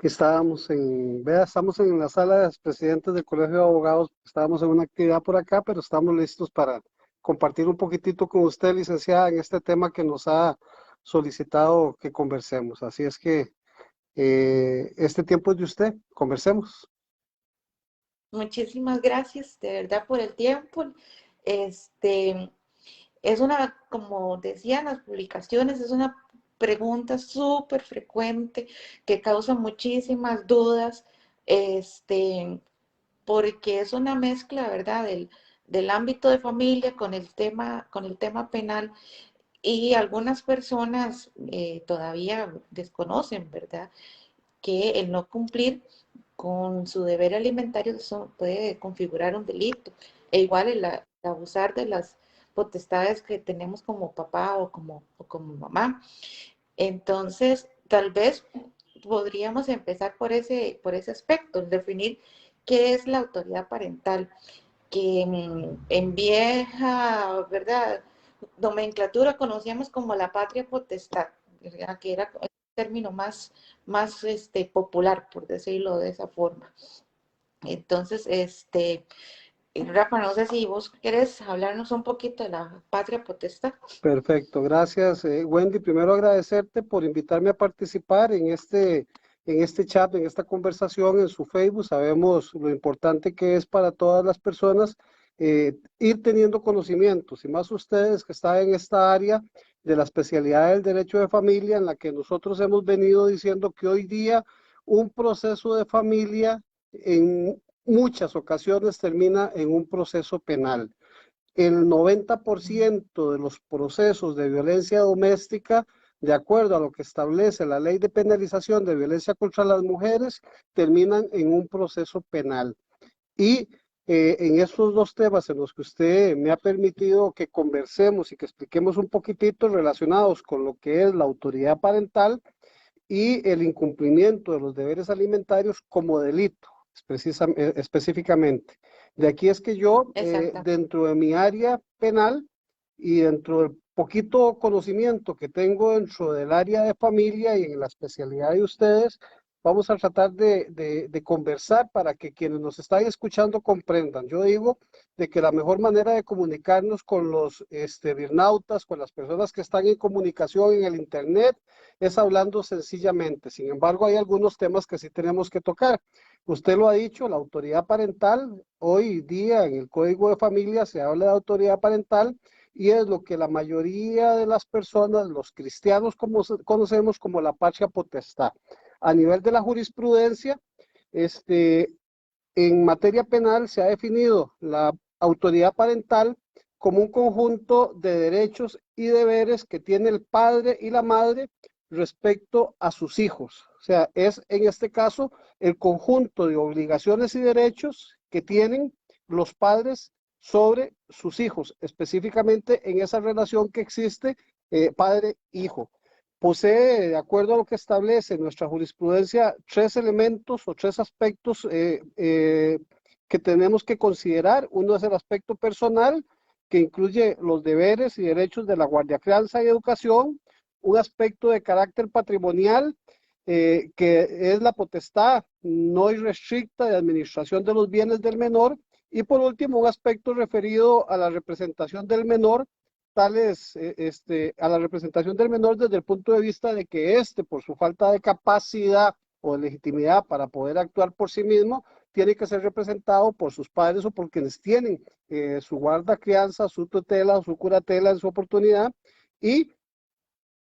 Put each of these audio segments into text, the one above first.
Estamos en la sala de los presidentes del Colegio de Abogados, estábamos en una actividad por acá, pero estamos listos para compartir un poquitito con usted, licenciada, en este tema que nos ha solicitado que conversemos. Así es que este tiempo es de usted, conversemos. Muchísimas gracias de verdad por el tiempo. Este, es una, como decían las publicaciones, es una pregunta súper frecuente que causa muchísimas dudas, porque es una mezcla, ¿verdad?, del ámbito de familia con el tema penal, y algunas personas todavía desconocen, ¿verdad?, que el no cumplir con su deber alimentario eso puede configurar un delito. E igual el abusar de las potestades que tenemos como papá o como mamá. Entonces, tal vez podríamos empezar por ese aspecto, definir qué es la autoridad parental, que en vieja, ¿verdad?, nomenclatura conocíamos como la patria potestad, ¿verdad?, que era el término más popular, por decirlo de esa forma. Entonces, Rafa, no sé si vos querés hablarnos un poquito de la patria potestad. Perfecto, gracias, Wendy. Primero agradecerte por invitarme a participar en este chat, en esta conversación en su Facebook. Sabemos lo importante que es para todas las personas ir teniendo conocimientos, y más ustedes que están en esta área de la especialidad del derecho de familia, en la que nosotros hemos venido diciendo que hoy día un proceso de familia en muchas ocasiones termina en un proceso penal. El 90% de los procesos de violencia doméstica, de acuerdo a lo que establece la Ley de Penalización de Violencia contra las Mujeres, terminan en un proceso penal. Y en estos dos temas en los que usted me ha permitido que conversemos y que expliquemos un poquitito relacionados con lo que es la autoridad parental y el incumplimiento de los deberes alimentarios como delito, específicamente. De aquí es que yo, Exacto. dentro de mi área penal y dentro del poquito conocimiento que tengo dentro del área de familia y en la especialidad de ustedes, vamos a tratar de conversar para que quienes nos están escuchando comprendan. Yo digo de que la mejor manera de comunicarnos con los birnautas, con las personas que están en comunicación en el Internet, es hablando sencillamente. Sin embargo, hay algunos temas que sí tenemos que tocar. Usted lo ha dicho, la autoridad parental, hoy día en el Código de Familia se habla de autoridad parental y es lo que la mayoría de las personas, los cristianos, como conocemos como la patria potestad. A nivel de la jurisprudencia, en materia penal se ha definido la autoridad parental como un conjunto de derechos y deberes que tiene el padre y la madre respecto a sus hijos. O sea, es en este caso el conjunto de obligaciones y derechos que tienen los padres sobre sus hijos, específicamente en esa relación que existe padre-hijo. Posee, de acuerdo a lo que establece nuestra jurisprudencia, tres elementos o tres aspectos que tenemos que considerar. Uno es el aspecto personal, que incluye los deberes y derechos de la guardia, crianza y educación. Un aspecto de carácter patrimonial, que es la potestad no irrestricta de administración de los bienes del menor. Y por último, un aspecto referido a la representación del menor, a la representación del menor desde el punto de vista de que por su falta de capacidad o de legitimidad para poder actuar por sí mismo, tiene que ser representado por sus padres o por quienes tienen su guarda, crianza, su tutela, su curatela en su oportunidad. Y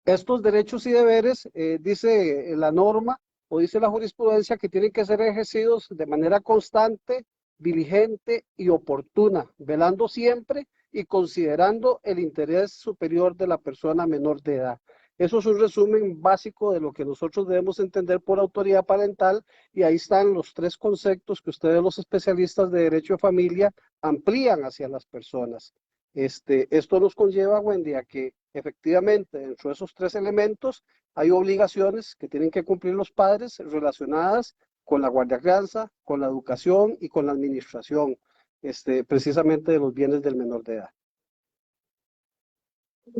estos derechos y deberes, dice la norma o dice la jurisprudencia, que tienen que ser ejercidos de manera constante, diligente y oportuna, velando siempre y considerando el interés superior de la persona menor de edad. Eso es un resumen básico de lo que nosotros debemos entender por autoridad parental, y ahí están los tres conceptos que ustedes, los especialistas de derecho de familia, amplían hacia las personas. Esto nos conlleva, Wendy, a que efectivamente dentro de esos tres elementos hay obligaciones que tienen que cumplir los padres relacionadas con la guardia crianza, con la educación y con la administración, precisamente de los bienes del menor de edad.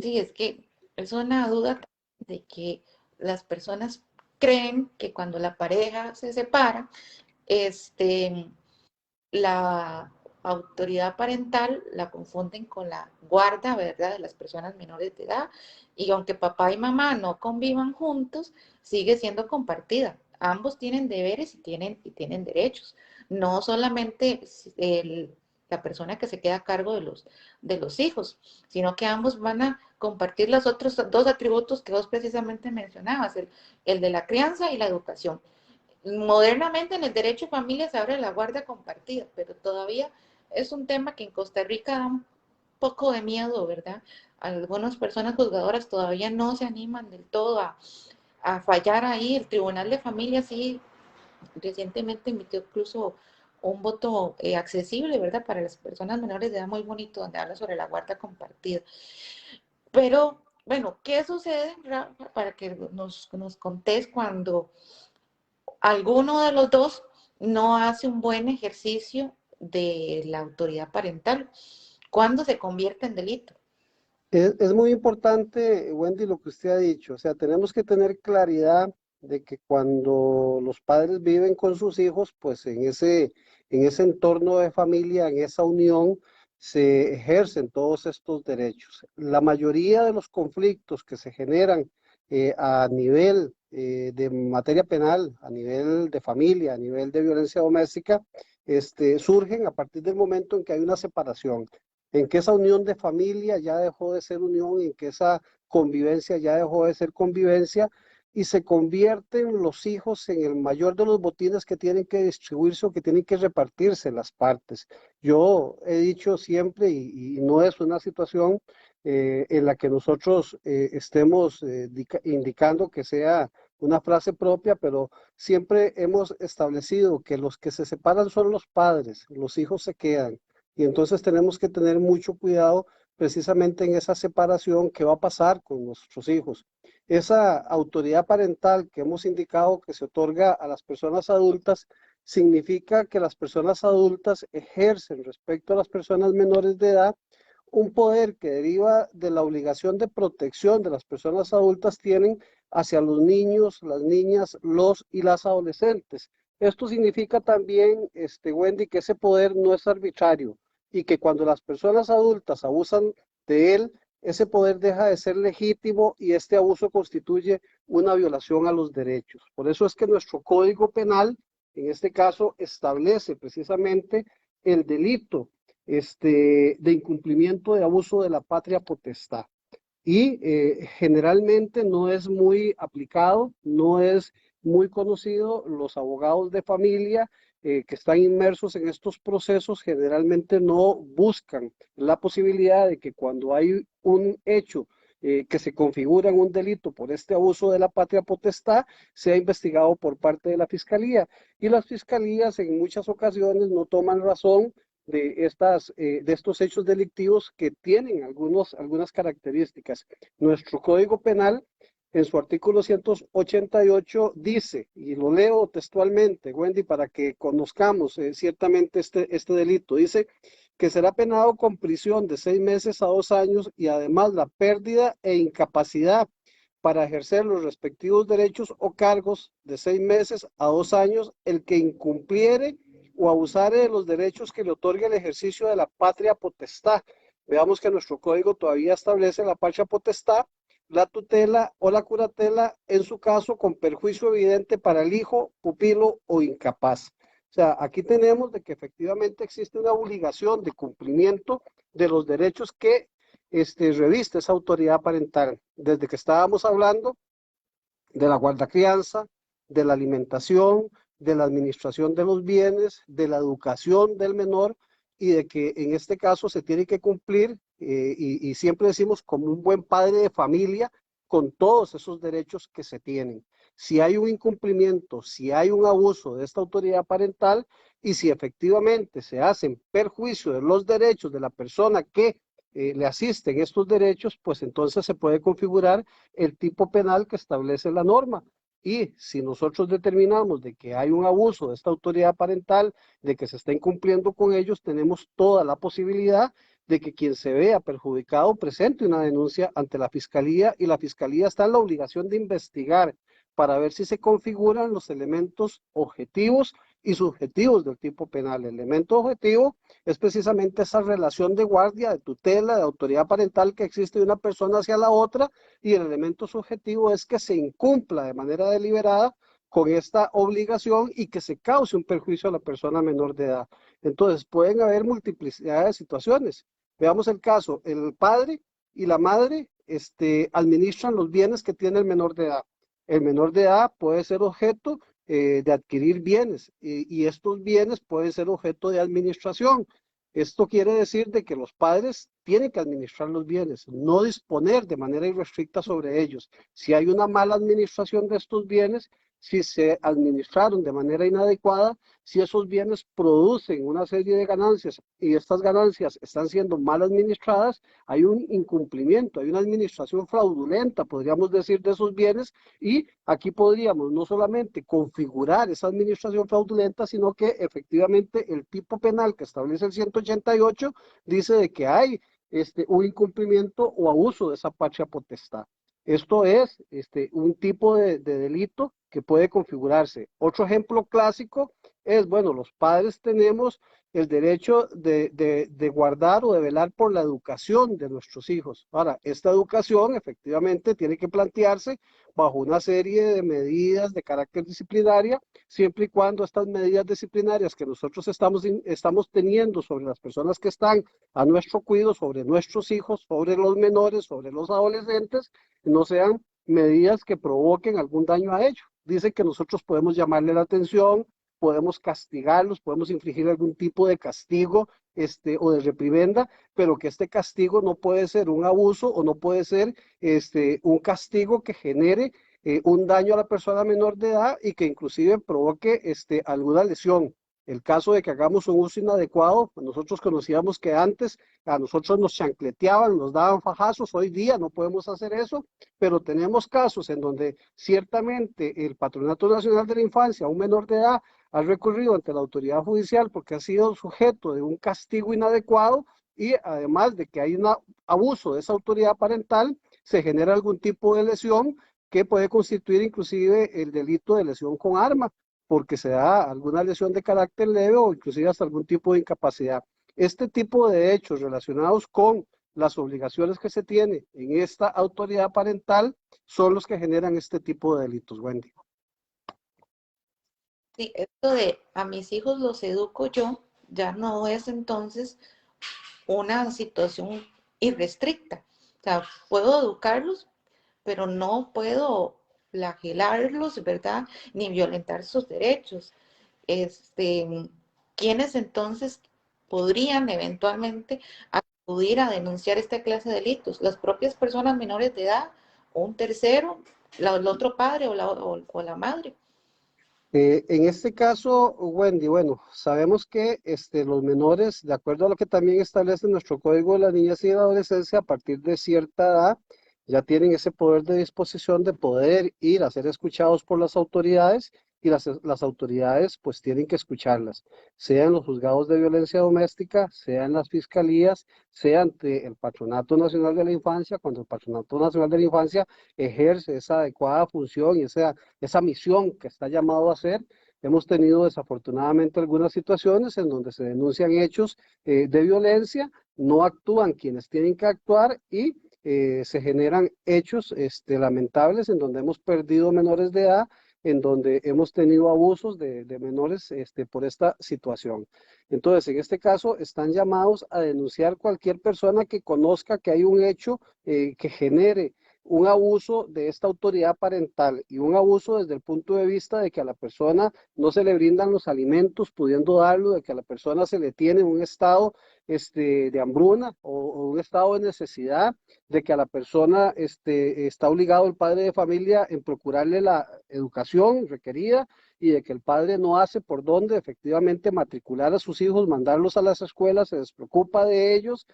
Sí, es que es una duda de que las personas creen que cuando la pareja se separa, la autoridad parental la confunden con la guarda, ¿verdad?, de las personas menores de edad, y aunque papá y mamá no convivan juntos, sigue siendo compartida. Ambos tienen deberes y tienen derechos. No solamente la persona que se queda a cargo de los hijos, sino que ambos van a compartir los otros dos atributos que vos precisamente mencionabas, el de la crianza y la educación. Modernamente en el derecho de familia se abre la guardia compartida, pero todavía es un tema que en Costa Rica da un poco de miedo, ¿verdad? Algunas personas juzgadoras todavía no se animan del todo a fallar ahí. El Tribunal de Familia sí recientemente emitió incluso un voto accesible, ¿verdad? Para las personas menores de edad, muy bonito, donde habla sobre la guardia compartida. Pero, bueno, ¿qué sucede, Rafa, para que nos contés cuando alguno de los dos no hace un buen ejercicio de la autoridad parental? ¿Cuándo se convierte en delito? Es muy importante, Wendy, lo que usted ha dicho. O sea, tenemos que tener claridad de que cuando los padres viven con sus hijos, pues en ese entorno de familia, en esa unión, se ejercen todos estos derechos. La mayoría de los conflictos que se generan a nivel de materia penal, a nivel de familia, a nivel de violencia doméstica, surgen a partir del momento en que hay una separación, en que esa unión de familia ya dejó de ser unión, en que esa convivencia ya dejó de ser convivencia y se convierten los hijos en el mayor de los botines que tienen que distribuirse o que tienen que repartirse las partes. Yo he dicho siempre, y no es una situación en la que nosotros estemos indicando que sea una frase propia, pero siempre hemos establecido que los que se separan son los padres, los hijos se quedan. Y entonces tenemos que tener mucho cuidado precisamente en esa separación que va a pasar con nuestros hijos. Esa autoridad parental que hemos indicado que se otorga a las personas adultas significa que las personas adultas ejercen respecto a las personas menores de edad un poder que deriva de la obligación de protección de las personas adultas tienen hacia los niños, las niñas, los y las adolescentes. Esto significa también, Wendy, que ese poder no es arbitrario y que cuando las personas adultas abusan de él, ese poder deja de ser legítimo y este abuso constituye una violación a los derechos. Por eso es que nuestro Código Penal, en este caso, establece precisamente el delito de incumplimiento de abuso de la patria potestad. Y generalmente no es muy aplicado, no es muy conocido. Los abogados de familia que están inmersos en estos procesos generalmente no buscan la posibilidad de que cuando hay un hecho que se configura en un delito por este abuso de la patria potestad, sea investigado por parte de la fiscalía. Y las fiscalías en muchas ocasiones no toman razón de estos hechos delictivos que tienen algunas características. Nuestro Código Penal, en su artículo 188, dice, y lo leo textualmente, Wendy, para que conozcamos ciertamente este delito, dice que será penado con prisión de 6 meses a 2 años y además la pérdida e incapacidad para ejercer los respectivos derechos o cargos de 6 meses a 2 años el que incumpliere o abusare de los derechos que le otorga el ejercicio de la patria potestad. Veamos que nuestro código todavía establece la patria potestad, la tutela o la curatela, en su caso con perjuicio evidente para el hijo, pupilo o incapaz. O sea, aquí tenemos de que efectivamente existe una obligación de cumplimiento de los derechos que reviste esa autoridad parental. Desde que estábamos hablando de la guardacrianza, de la alimentación, de la administración de los bienes, de la educación del menor y de que en este caso se tiene que cumplir, y siempre decimos como un buen padre de familia, con todos esos derechos que se tienen. Si hay un incumplimiento, si hay un abuso de esta autoridad parental y si efectivamente se hacen perjuicio de los derechos de la persona que le asisten estos derechos, pues entonces se puede configurar el tipo penal que establece la norma. Y si nosotros determinamos de que hay un abuso de esta autoridad parental, de que se está incumpliendo con ellos, tenemos toda la posibilidad de que quien se vea perjudicado presente una denuncia ante la fiscalía y la fiscalía está en la obligación de investigar para ver si se configuran los elementos objetivos y subjetivos del tipo penal. El elemento objetivo es precisamente esa relación de guardia, de tutela, de autoridad parental que existe de una persona hacia la otra, y el elemento subjetivo es que se incumpla de manera deliberada con esta obligación y que se cause un perjuicio a la persona menor de edad. Entonces, pueden haber multiplicidad de situaciones. Veamos el caso, el padre y la madre administran los bienes que tiene el menor de edad. El menor de edad puede ser objeto de adquirir bienes y estos bienes pueden ser objeto de administración. Esto quiere decir de que los padres tienen que administrar los bienes, no disponer de manera irrestricta sobre ellos. Si hay una mala administración de estos bienes, si se administraron de manera inadecuada, si esos bienes producen una serie de ganancias y estas ganancias están siendo mal administradas, hay un incumplimiento, hay una administración fraudulenta, podríamos decir, de esos bienes, y aquí podríamos no solamente configurar esa administración fraudulenta, sino que efectivamente el tipo penal que establece el 188 dice de que hay un incumplimiento o abuso de esa patria potestad. Esto es un tipo de delito que puede configurarse. Otro ejemplo clásico es, bueno, los padres tenemos el derecho de guardar o de velar por la educación de nuestros hijos. Ahora, esta educación efectivamente tiene que plantearse bajo una serie de medidas de carácter disciplinaria, siempre y cuando estas medidas disciplinarias que nosotros estamos teniendo sobre las personas que están a nuestro cuidado, sobre nuestros hijos, sobre los menores, sobre los adolescentes, no sean medidas que provoquen algún daño a ellos. Dicen que nosotros podemos llamarle la atención, podemos castigarlos, podemos infligir algún tipo de castigo o de reprimenda, pero que este castigo no puede ser un abuso o no puede ser un castigo que genere un daño a la persona menor de edad y que inclusive provoque alguna lesión. El caso de que hagamos un uso inadecuado, nosotros conocíamos que antes a nosotros nos chancleteaban, nos daban fajazos, hoy día no podemos hacer eso, pero tenemos casos en donde ciertamente el Patronato Nacional de la Infancia, un menor de edad, ha recurrido ante la autoridad judicial porque ha sido sujeto de un castigo inadecuado y además de que hay un abuso de esa autoridad parental, se genera algún tipo de lesión que puede constituir inclusive el delito de lesión con arma, porque se da alguna lesión de carácter leve o inclusive hasta algún tipo de incapacidad. Este tipo de hechos relacionados con las obligaciones que se tiene en esta autoridad parental son los que generan este tipo de delitos, Wendy. Sí, esto de a mis hijos los educo yo, ya no es entonces una situación irrestricta. O sea, puedo educarlos, pero no puedo flagelarlos, ¿verdad? Ni violentar sus derechos. ¿Quiénes entonces podrían eventualmente acudir a denunciar esta clase de delitos? Las propias personas menores de edad, o un tercero, el otro padre o la madre. En este caso, Wendy, bueno, sabemos que los menores, de acuerdo a lo que también establece nuestro Código de la Niñez y la Adolescencia, a partir de cierta edad, ya tienen ese poder de disposición de poder ir a ser escuchados por las autoridades y las autoridades pues tienen que escucharlas, sea en los juzgados de violencia doméstica, sea en las fiscalías, sea ante el Patronato Nacional de la Infancia, cuando el Patronato Nacional de la Infancia ejerce esa adecuada función y esa misión que está llamado a hacer. Hemos tenido desafortunadamente algunas situaciones en donde se denuncian hechos de violencia, no actúan quienes tienen que actuar y se generan hechos lamentables en donde hemos perdido menores de edad, en donde hemos tenido abusos de menores por esta situación. Entonces, en este caso, están llamados a denunciar cualquier persona que conozca que hay un hecho que genere un abuso de esta autoridad parental y un abuso desde el punto de vista de que a la persona no se le brindan los alimentos pudiendo darlo, de que a la persona se le tiene un estado de hambruna o un estado de necesidad, de que a la persona está obligado el padre de familia en procurarle la educación requerida y de que el padre no hace por dónde efectivamente matricular a sus hijos, mandarlos a las escuelas, se despreocupa de ellos,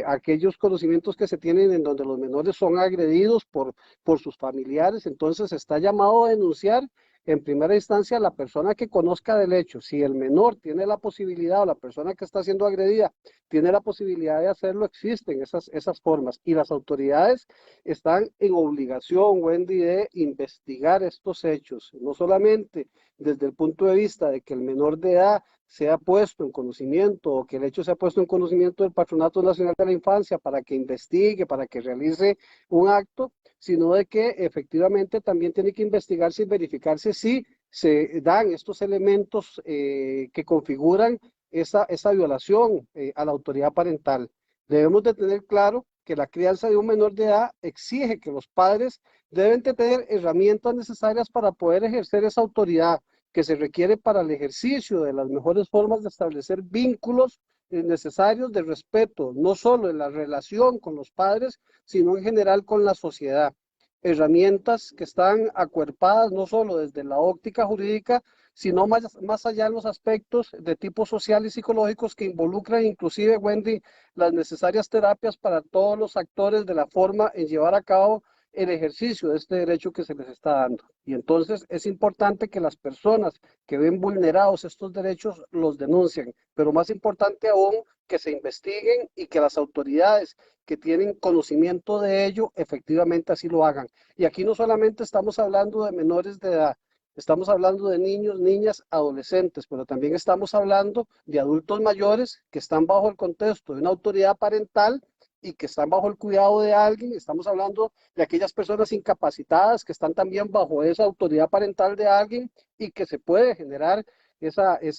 aquellos conocimientos que se tienen en donde los menores son agredidos por sus familiares, entonces está llamado a denunciar en primera instancia la persona que conozca del hecho. Si el menor tiene la posibilidad o la persona que está siendo agredida tiene la posibilidad de hacerlo, existen esas formas y las autoridades están en obligación, Wendy, de investigar estos hechos, no solamente desde el punto de vista de que el menor de edad sea puesto en conocimiento o que el hecho sea puesto en conocimiento del Patronato Nacional de la Infancia para que investigue, para que realice un acto, sino de que efectivamente también tiene que investigarse y verificarse si se dan estos elementos que configuran esa violación a la autoridad parental. Debemos de tener claro que la crianza de un menor de edad exige que los padres deben de tener herramientas necesarias para poder ejercer esa autoridad que se requiere para el ejercicio de las mejores formas de establecer vínculos necesarios de respeto, no solo en la relación con los padres, sino en general con la sociedad. Herramientas que están acuerpadas no solo desde la óptica jurídica, sino más allá en los aspectos de tipo social y psicológicos que involucran inclusive, Wendy, las necesarias terapias para todos los actores de la forma en llevar a cabo el ejercicio de este derecho que se les está dando. Y entonces es importante que las personas que ven vulnerados estos derechos los denuncien, pero más importante aún que se investiguen y que las autoridades que tienen conocimiento de ello efectivamente así lo hagan. Y aquí no solamente estamos hablando de menores de edad, estamos hablando de niños, niñas, adolescentes, pero también estamos hablando de adultos mayores que están bajo el contexto de una autoridad parental y que están bajo el cuidado de alguien. Estamos hablando de aquellas personas incapacitadas que están también bajo esa autoridad parental de alguien y que se puede generar esa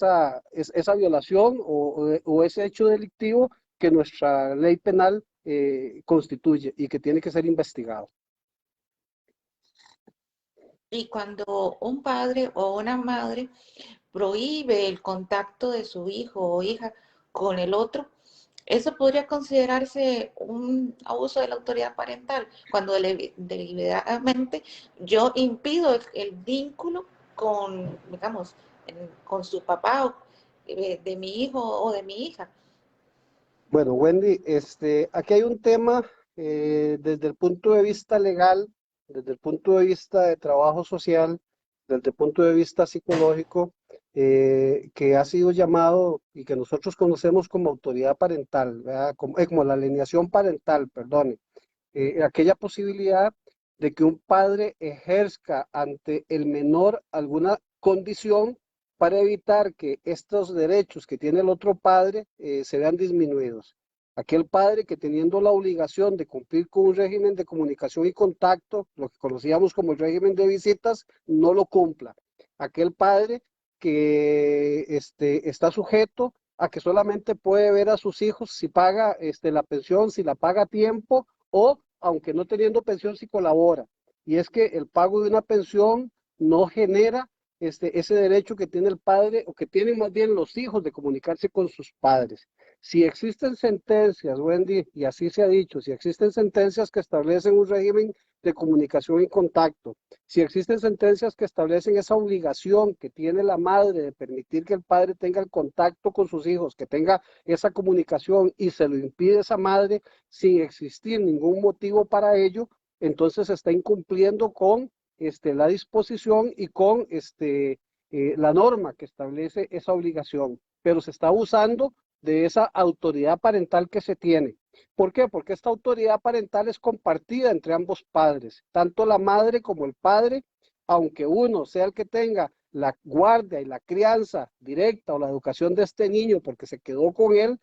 violación o ese hecho delictivo que nuestra ley penal constituye y que tiene que ser investigado. Y cuando un padre o una madre prohíbe el contacto de su hijo o hija con el otro, eso podría considerarse un abuso de la autoridad parental, cuando deliberadamente yo impido el vínculo con, digamos, con su papá o, de mi hijo o de mi hija. Bueno, Wendy, aquí hay un tema desde el punto de vista legal, desde el punto de vista de trabajo social, desde el punto de vista psicológico, que ha sido llamado y que nosotros conocemos como autoridad parental, ¿verdad? Como la alienación parental, perdone. Aquella posibilidad de que un padre ejerzca ante el menor alguna condición para evitar que estos derechos que tiene el otro padre se vean disminuidos. Aquel padre que teniendo la obligación de cumplir con un régimen de comunicación y contacto, lo que conocíamos como el régimen de visitas, no lo cumpla. Aquel padre que está sujeto a que solamente puede ver a sus hijos si paga la pensión, si la paga a tiempo o aunque no teniendo pensión si colabora. Y es que el pago de una pensión no genera ese derecho que tiene el padre o que tienen más bien los hijos de comunicarse con sus padres. Si existen sentencias, Wendy, y así se ha dicho, si existen sentencias que establecen un régimen de comunicación y contacto, si existen sentencias que establecen esa obligación que tiene la madre de permitir que el padre tenga el contacto con sus hijos, que tenga esa comunicación y se lo impide esa madre sin existir ningún motivo para ello, entonces se está incumpliendo con la disposición y con la norma que establece esa obligación, pero se está abusando de esa autoridad parental que se tiene. ¿Por qué? Porque esta autoridad parental es compartida entre ambos padres, tanto la madre como el padre, aunque uno sea el que tenga la guardia y la crianza directa o la educación de este niño porque se quedó con él,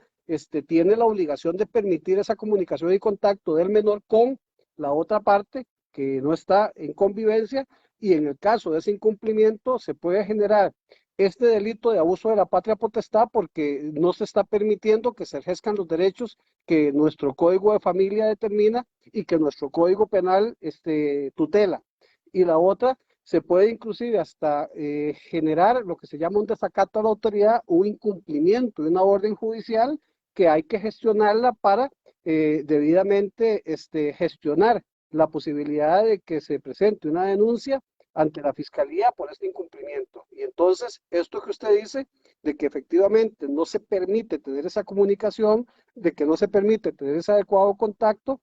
tiene la obligación de permitir esa comunicación y contacto del menor con la otra parte que no está en convivencia, y en el caso de ese incumplimiento se puede generar este delito de abuso de la patria potestad porque no se está permitiendo que se ejerzan los derechos que nuestro Código de Familia determina y que nuestro Código Penal tutela. Y la otra, se puede inclusive hasta generar lo que se llama un desacato a la autoridad, un incumplimiento de una orden judicial que hay que gestionarla para debidamente gestionar la posibilidad de que se presente una denuncia ante la fiscalía por este incumplimiento. Y entonces, esto que usted dice, de que efectivamente no se permite tener esa comunicación, de que no se permite tener ese adecuado contacto,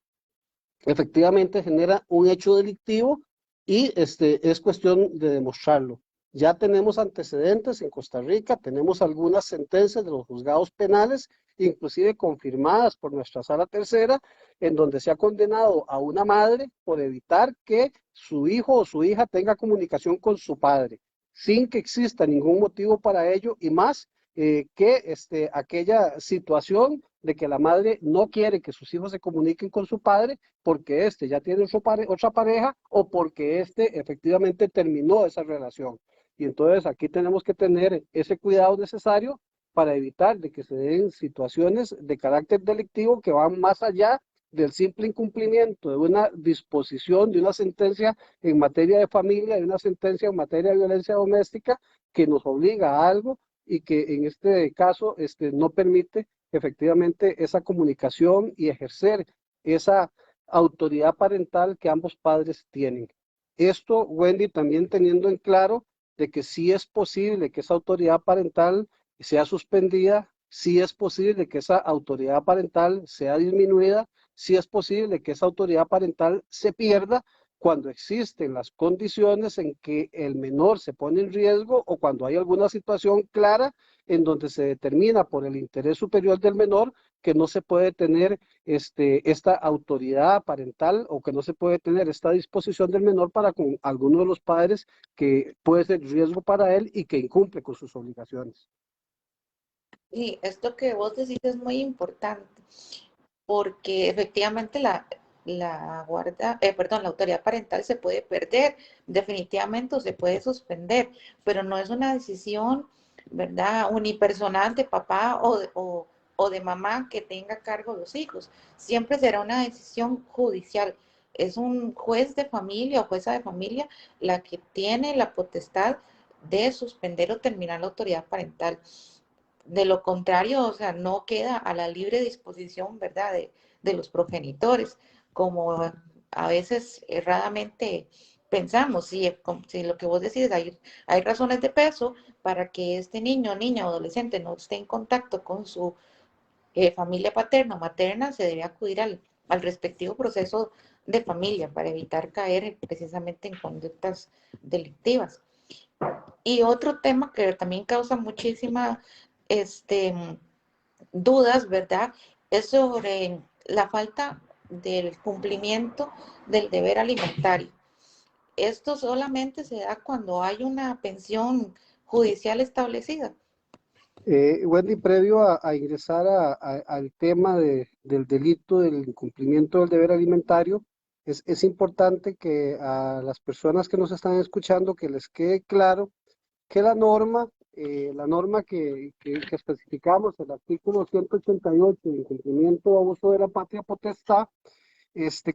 efectivamente genera un hecho delictivo y es cuestión de demostrarlo. Ya tenemos antecedentes en Costa Rica, tenemos algunas sentencias de los juzgados penales, inclusive confirmadas por nuestra sala tercera, en donde se ha condenado a una madre por evitar que su hijo o su hija tenga comunicación con su padre, sin que exista ningún motivo para ello, y más que aquella situación de que la madre no quiere que sus hijos se comuniquen con su padre porque éste ya tiene otra pareja o porque éste efectivamente terminó esa relación. Y entonces aquí tenemos que tener ese cuidado necesario para evitar de que se den situaciones de carácter delictivo que van más allá del simple incumplimiento de una disposición, de una sentencia en materia de familia, de una sentencia en materia de violencia doméstica que nos obliga a algo y que en este caso no permite efectivamente esa comunicación y ejercer esa autoridad parental que ambos padres tienen. Esto, Wendy, también teniendo en claro de que sí es posible que esa autoridad parental sea suspendida, sí es posible que esa autoridad parental sea disminuida, sí es posible que esa autoridad parental se pierda cuando existen las condiciones en que el menor se pone en riesgo o cuando hay alguna situación clara en donde se determina por el interés superior del menor que no se puede tener esta autoridad parental o que no se puede tener esta disposición del menor para con alguno de los padres que puede ser riesgo para él y que incumple con sus obligaciones. Y esto que vos decís es muy importante, porque efectivamente la autoridad parental se puede perder definitivamente o se puede suspender, pero no es una decisión, ¿verdad?, unipersonal de papá o de mamá que tenga cargo de los hijos. Siempre será una decisión judicial. Es un juez de familia o jueza de familia la que tiene la potestad de suspender o terminar la autoridad parental. De lo contrario, o sea, no queda a la libre disposición, ¿verdad?, de los progenitores, como a veces erradamente pensamos. Si lo que vos decís, hay razones de peso para que este niño, niña o adolescente no esté en contacto con su familia paterna o materna, se debe acudir al respectivo proceso de familia para evitar caer precisamente en conductas delictivas. Y otro tema que también causa muchísima dudas, ¿verdad?, es sobre la falta del cumplimiento del deber alimentario. Esto solamente se da cuando hay una pensión judicial establecida. Wendy, previo a ingresar al tema del delito del incumplimiento del deber alimentario, es importante que a las personas que nos están escuchando que les quede claro que la norma que especificamos, el artículo 188 de incumplimiento o abuso de la patria potestad,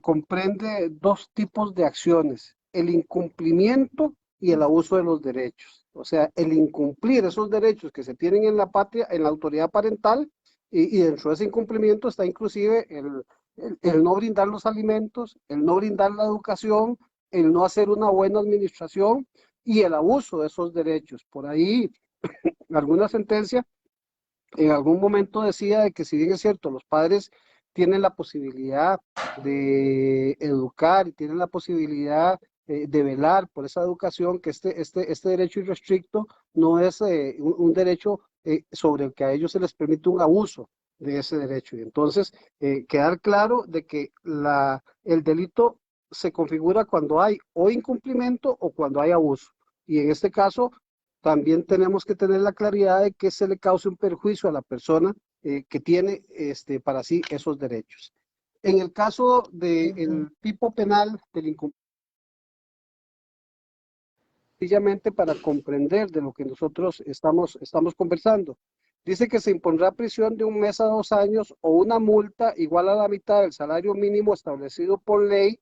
comprende dos tipos de acciones, el incumplimiento y el abuso de los derechos. O sea, el incumplir esos derechos que se tienen en la patria, en la autoridad parental, y dentro de ese incumplimiento está inclusive el no brindar los alimentos, el no brindar la educación, el no hacer una buena administración y el abuso de esos derechos. Por ahí, alguna sentencia en algún momento decía de que si bien es cierto, los padres tienen la posibilidad de educar y tienen la posibilidad de velar por esa educación, que este derecho irrestricto no es un derecho sobre el que a ellos se les permite un abuso de ese derecho. Y entonces, quedar claro de que el delito se configura cuando hay o incumplimiento o cuando hay abuso. Y en este caso, también tenemos que tener la claridad de que se le cause un perjuicio a la persona que tiene para sí esos derechos. En el caso del tipo penal del incumplimiento, sencillamente para comprender de lo que nosotros estamos conversando, dice que se impondrá prisión de 1 mes a 2 años o una multa igual a la mitad del salario mínimo establecido por ley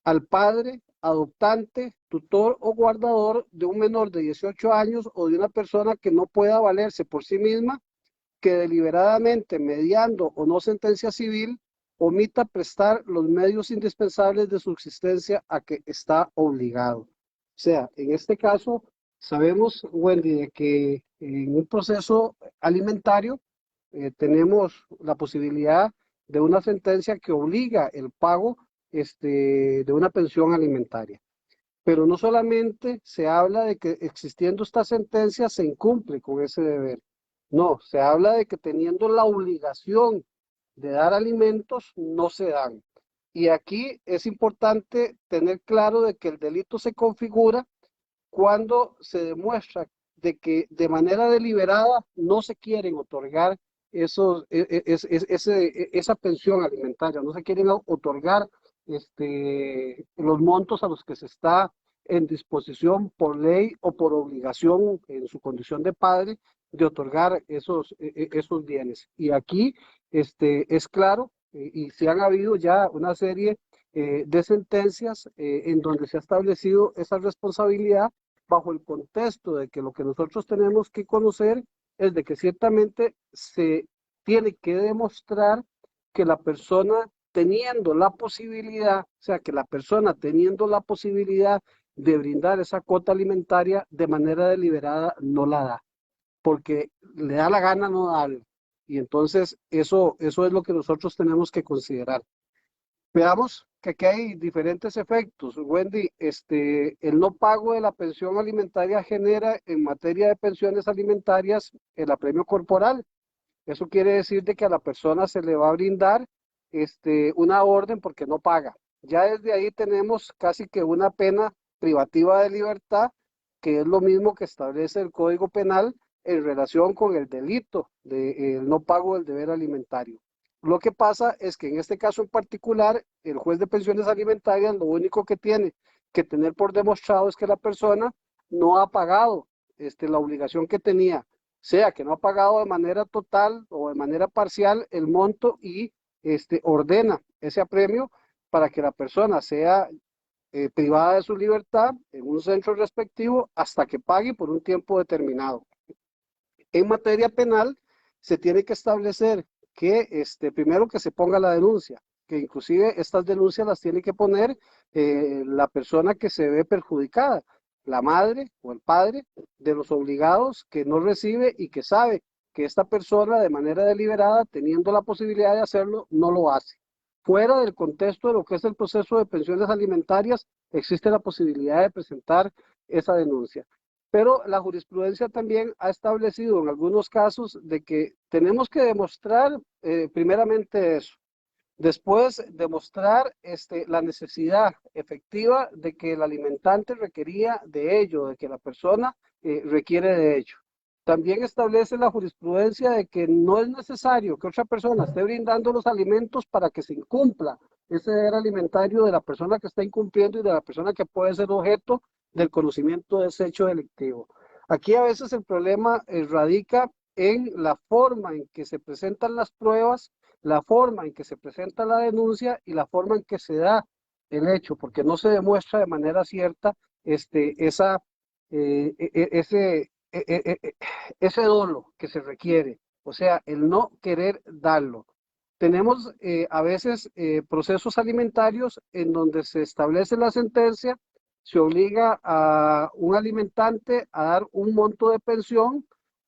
al padre, adoptante, tutor o guardador de un menor de 18 años o de una persona que no pueda valerse por sí misma, que deliberadamente, mediando o no sentencia civil, omita prestar los medios indispensables de subsistencia a que está obligado. O sea, en este caso, sabemos, Wendy, de que en un proceso alimentario tenemos la posibilidad de una sentencia que obliga el pago de una pensión alimentaria. Pero no solamente se habla de que existiendo esta sentencia se incumple con ese deber. No, se habla de que teniendo la obligación de dar alimentos, no se dan. Y aquí es importante tener claro de que el delito se configura cuando se demuestra de que de manera deliberada no se quieren otorgar esa pensión alimentaria, no se quieren otorgar los montos a los que se está en disposición por ley o por obligación en su condición de padre de otorgar esos bienes. Y aquí es claro, y se han habido ya una serie de sentencias en donde se ha establecido esa responsabilidad bajo el contexto de que lo que nosotros tenemos que conocer es de que ciertamente se tiene que demostrar que la persona teniendo la posibilidad, o sea, que la persona teniendo la posibilidad de brindar esa cuota alimentaria de manera deliberada no la da, porque le da la gana no darla. Y entonces eso es lo que nosotros tenemos que considerar. Veamos que aquí hay diferentes efectos. Wendy, el no pago de la pensión alimentaria genera en materia de pensiones alimentarias el apremio corporal. Eso quiere decir de que a la persona se le va a brindar una orden porque no paga. Ya desde ahí tenemos casi que una pena privativa de libertad, que es lo mismo que establece el Código Penal en relación con el delito de no pago del deber alimentario. Lo que pasa es que en este caso en particular, el juez de pensiones alimentarias lo único que tiene que tener por demostrado es que la persona no ha pagado la obligación que tenía, sea que no ha pagado de manera total o de manera parcial el monto y ordena ese apremio para que la persona sea privada de su libertad en un centro respectivo hasta que pague por un tiempo determinado. En materia penal se tiene que establecer que primero que se ponga la denuncia, que inclusive estas denuncias las tiene que poner la persona que se ve perjudicada, la madre o el padre de los obligados que no recibe y que sabe que esta persona de manera deliberada, teniendo la posibilidad de hacerlo, no lo hace. Fuera del contexto de lo que es el proceso de pensiones alimentarias, existe la posibilidad de presentar esa denuncia. Pero la jurisprudencia también ha establecido en algunos casos de que tenemos que demostrar primeramente eso. Después, demostrar la necesidad efectiva de que el alimentante requería de ello, de que la persona requiere de ello. También establece la jurisprudencia de que no es necesario que otra persona esté brindando los alimentos para que se incumpla ese deber alimentario de la persona que está incumpliendo y de la persona que puede ser objeto del conocimiento de ese hecho delictivo. Aquí a veces el problema radica en la forma en que se presentan las pruebas, la forma en que se presenta la denuncia y la forma en que se da el hecho, porque no se demuestra de manera cierta ese dolo que se requiere, o sea, el no querer darlo. Tenemos a veces procesos alimentarios en donde se establece la sentencia, se obliga a un alimentante a dar un monto de pensión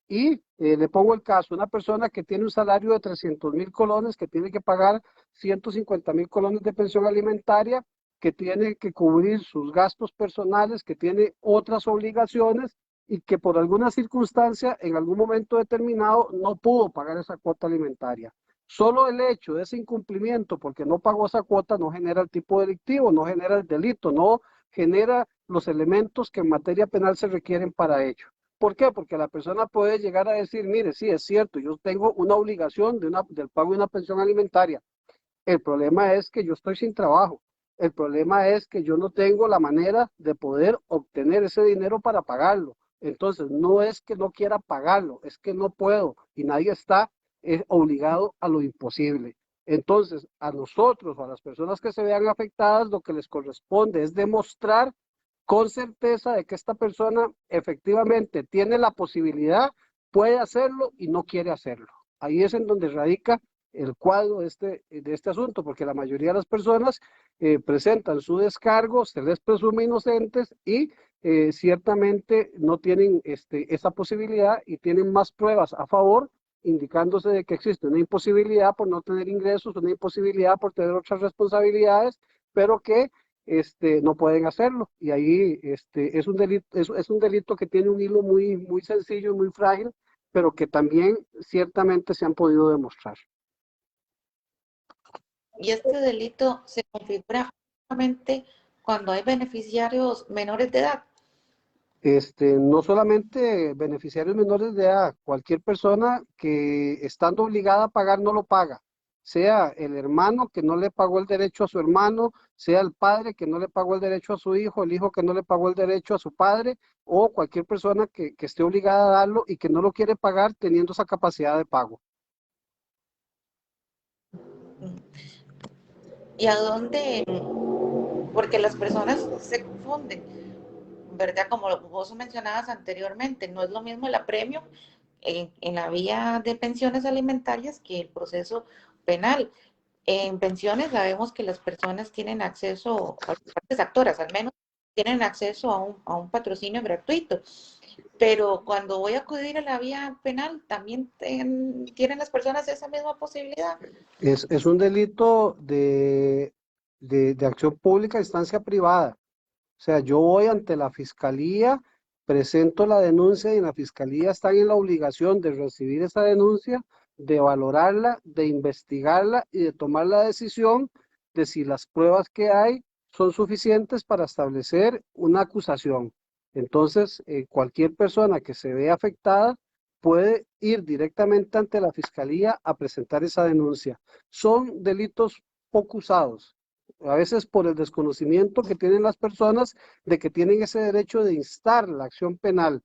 y le pongo el caso, una persona que tiene un salario de 300.000 colones, que tiene que pagar 150.000 colones de pensión alimentaria, que tiene que cubrir sus gastos personales, que tiene otras obligaciones y que por alguna circunstancia en algún momento determinado no pudo pagar esa cuota alimentaria. Solo el hecho de ese incumplimiento, porque no pagó esa cuota, no genera el tipo delictivo, no genera el delito, no genera los elementos que en materia penal se requieren para ello. ¿Por qué? Porque la persona puede llegar a decir, mire, sí, es cierto, yo tengo una obligación del pago de una pensión alimentaria. El problema es que yo estoy sin trabajo. El problema es que yo no tengo la manera de poder obtener ese dinero para pagarlo. Entonces, no es que no quiera pagarlo, es que no puedo y nadie está obligado a lo imposible. Entonces, a nosotros o a las personas que se vean afectadas, lo que les corresponde es demostrar con certeza de que esta persona efectivamente tiene la posibilidad, puede hacerlo y no quiere hacerlo. Ahí es en donde radica el cuadro de este asunto, porque la mayoría de las personas presentan su descargo, se les presume inocentes y ciertamente no tienen esa posibilidad y tienen más pruebas a favor, indicándose de que existe una imposibilidad por no tener ingresos, una imposibilidad por tener otras responsabilidades, pero que no pueden hacerlo. Y ahí es un delito que tiene un hilo muy, muy sencillo y muy frágil, pero que también ciertamente se han podido demostrar. Y este delito se configura únicamente cuando hay beneficiarios menores de edad. No solamente beneficiarios menores de edad, cualquier persona que estando obligada a pagar no lo paga, sea el hermano que no le pagó el derecho a su hermano, sea el padre que no le pagó el derecho a su hijo, el hijo que no le pagó el derecho a su padre, o cualquier persona que esté obligada a darlo y que no lo quiere pagar teniendo esa capacidad de pago. ¿Y a dónde? Porque las personas se confunden, ¿verdad? Como vos mencionabas anteriormente, no es lo mismo el apremio en la vía de pensiones alimentarias que el proceso penal. En pensiones sabemos que las personas tienen acceso, o las partes actoras al menos, tienen acceso a un patrocinio gratuito. Pero cuando voy a acudir a la vía penal, también tienen las personas esa misma posibilidad. Es un delito de acción pública a instancia privada. O sea, yo voy ante la fiscalía, presento la denuncia y en la fiscalía están en la obligación de recibir esa denuncia, de valorarla, de investigarla y de tomar la decisión de si las pruebas que hay son suficientes para establecer una acusación. Entonces, cualquier persona que se vea afectada puede ir directamente ante la fiscalía a presentar esa denuncia. Son delitos poco usados, a veces por el desconocimiento que tienen las personas de que tienen ese derecho de instar la acción penal.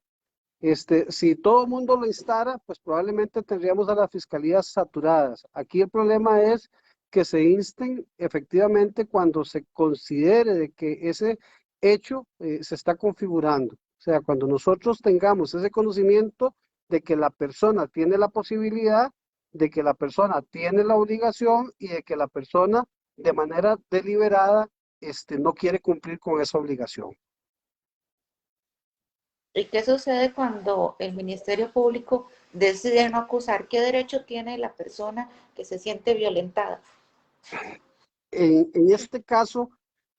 Si todo el mundo lo instara, pues probablemente tendríamos a las fiscalías saturadas. Aquí el problema es que se insten efectivamente cuando se considere de que ese hecho se está configurando. O sea, cuando nosotros tengamos ese conocimiento de que la persona tiene la posibilidad, de que la persona tiene la obligación y de que la persona de manera deliberada no quiere cumplir con esa obligación. ¿Y qué sucede cuando el Ministerio Público decide no acusar? ¿Qué derecho tiene la persona que se siente violentada? En este caso,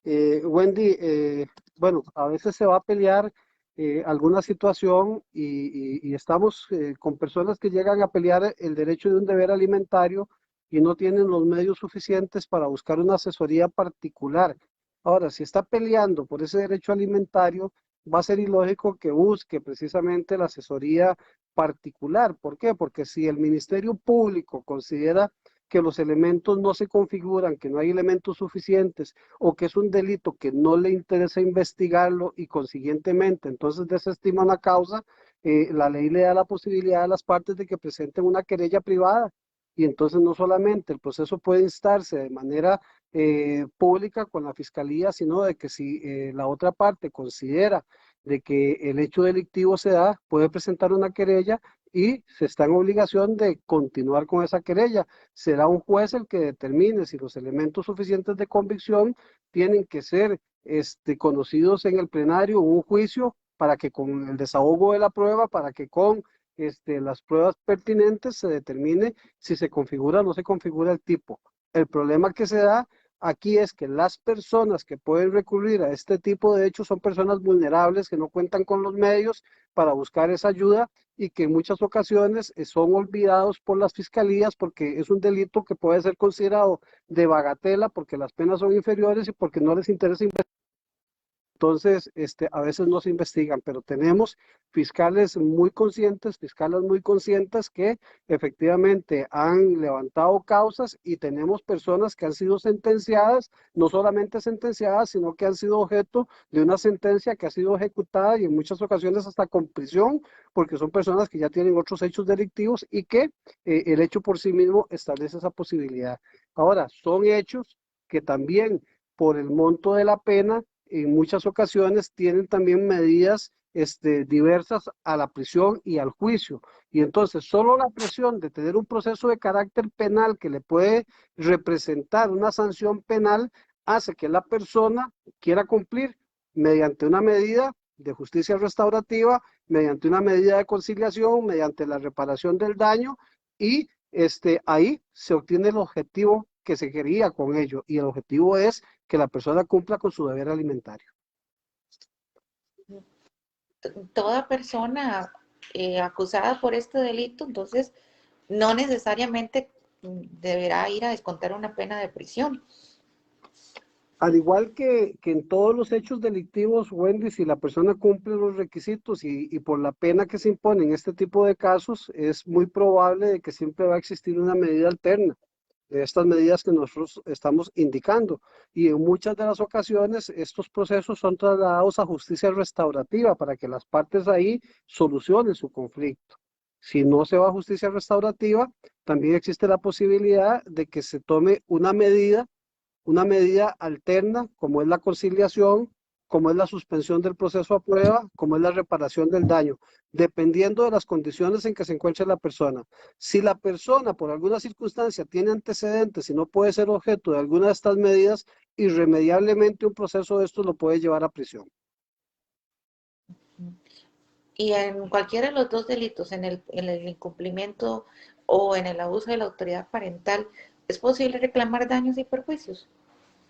Wendy, bueno, a veces se va a pelear alguna situación y estamos con personas que llegan a pelear el derecho de un deber alimentario y no tienen los medios suficientes para buscar una asesoría particular. Ahora, si está peleando por ese derecho alimentario, va a ser ilógico que busque precisamente la asesoría particular. ¿Por qué? Porque si el Ministerio Público considera que los elementos no se configuran, que no hay elementos suficientes o que es un delito que no le interesa investigarlo y consiguientemente entonces desestima una causa, la ley le da la posibilidad a las partes de que presenten una querella privada. Y entonces no solamente el proceso puede instarse de manera pública con la fiscalía, sino de que si la otra parte considera de que el hecho delictivo se da, puede presentar una querella y se está en obligación de continuar con esa querella. Será un juez el que determine si los elementos suficientes de convicción tienen que ser conocidos en el plenario o un juicio para que con el desahogo de la prueba, para que con las pruebas pertinentes se determine si se configura o no se configura el tipo. El problema que se da aquí es que las personas que pueden recurrir a este tipo de hechos son personas vulnerables que no cuentan con los medios para buscar esa ayuda y que en muchas ocasiones son olvidados por las fiscalías porque es un delito que puede ser considerado de bagatela porque las penas son inferiores y porque no les interesa investigar. Entonces, a veces no se investigan, pero tenemos fiscales muy conscientes que efectivamente han levantado causas y tenemos personas que han sido sentenciadas, no solamente sentenciadas, sino que han sido objeto de una sentencia que ha sido ejecutada y en muchas ocasiones hasta con prisión, porque son personas que ya tienen otros hechos delictivos y que el hecho por sí mismo establece esa posibilidad. Ahora, son hechos que también por el monto de la pena en muchas ocasiones tienen también medidas diversas a la prisión y al juicio. Y entonces solo la presión de tener un proceso de carácter penal que le puede representar una sanción penal hace que la persona quiera cumplir mediante una medida de justicia restaurativa, mediante una medida de conciliación, mediante la reparación del daño y ahí se obtiene el objetivo que se quería con ello, y el objetivo es que la persona cumpla con su deber alimentario. Toda persona acusada por este delito, entonces no necesariamente deberá ir a descontar una pena de prisión. Al igual que en todos los hechos delictivos, Wendy, si la persona cumple los requisitos y por la pena que se impone en este tipo de casos, es muy probable de que siempre va a existir una medida alterna de estas medidas que nosotros estamos indicando. Y en muchas de las ocasiones estos procesos son trasladados a justicia restaurativa para que las partes ahí solucionen su conflicto. Si no se va a justicia restaurativa, también existe la posibilidad de que se tome una medida alterna, como es la conciliación, como es la suspensión del proceso a prueba, como es la reparación del daño, dependiendo de las condiciones en que se encuentre la persona. Si la persona por alguna circunstancia tiene antecedentes y no puede ser objeto de alguna de estas medidas, irremediablemente un proceso de estos lo puede llevar a prisión. Y en cualquiera de los dos delitos, en el incumplimiento o en el abuso de la autoridad parental, ¿es posible reclamar daños y perjuicios?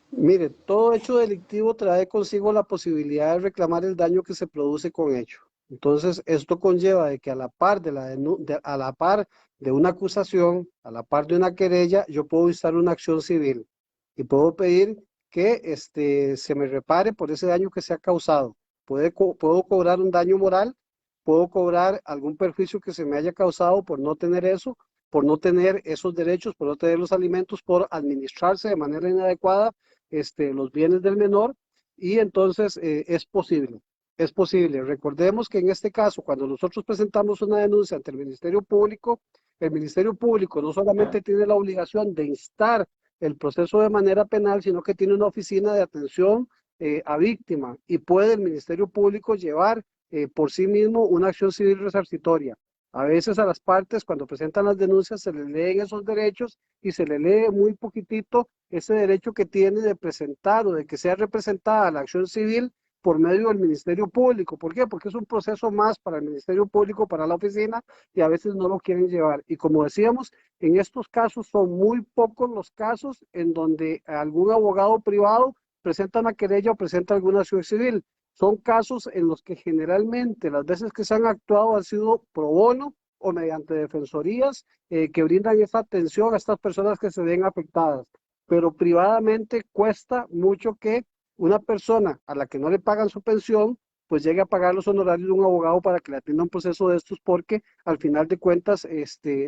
Mire, todo hecho delictivo trae consigo la posibilidad de reclamar el daño que se produce con hecho. Entonces, esto conlleva de que a la par a la par de una acusación, a la par de una querella, yo puedo instar una acción civil y puedo pedir que se me repare por ese daño que se ha causado. Puedo cobrar un daño moral, puedo cobrar algún perjuicio que se me haya causado por no tener eso, por no tener esos derechos, por no tener los alimentos, por administrarse de manera inadecuada los bienes del menor, y entonces es posible. Es posible. Recordemos que en este caso, cuando nosotros presentamos una denuncia ante el Ministerio Público no solamente tiene la obligación de instar el proceso de manera penal, sino que tiene una oficina de atención a víctima, y puede el Ministerio Público llevar por sí mismo una acción civil resarcitoria. A veces a las partes, cuando presentan las denuncias, se les leen esos derechos y se le lee muy poquitito ese derecho que tiene de presentar o de que sea representada la acción civil por medio del Ministerio Público. ¿Por qué? Porque es un proceso más para el Ministerio Público, para la oficina, y a veces no lo quieren llevar. Y como decíamos, en estos casos son muy pocos los casos en donde algún abogado privado presenta una querella o presenta alguna acción civil. Son casos en los que generalmente las veces que se han actuado han sido pro bono o mediante defensorías que brindan esa atención a estas personas que se ven afectadas. Pero privadamente cuesta mucho que una persona a la que no le pagan su pensión, pues llegue a pagar los honorarios de un abogado para que le atienda un proceso de estos, porque al final de cuentas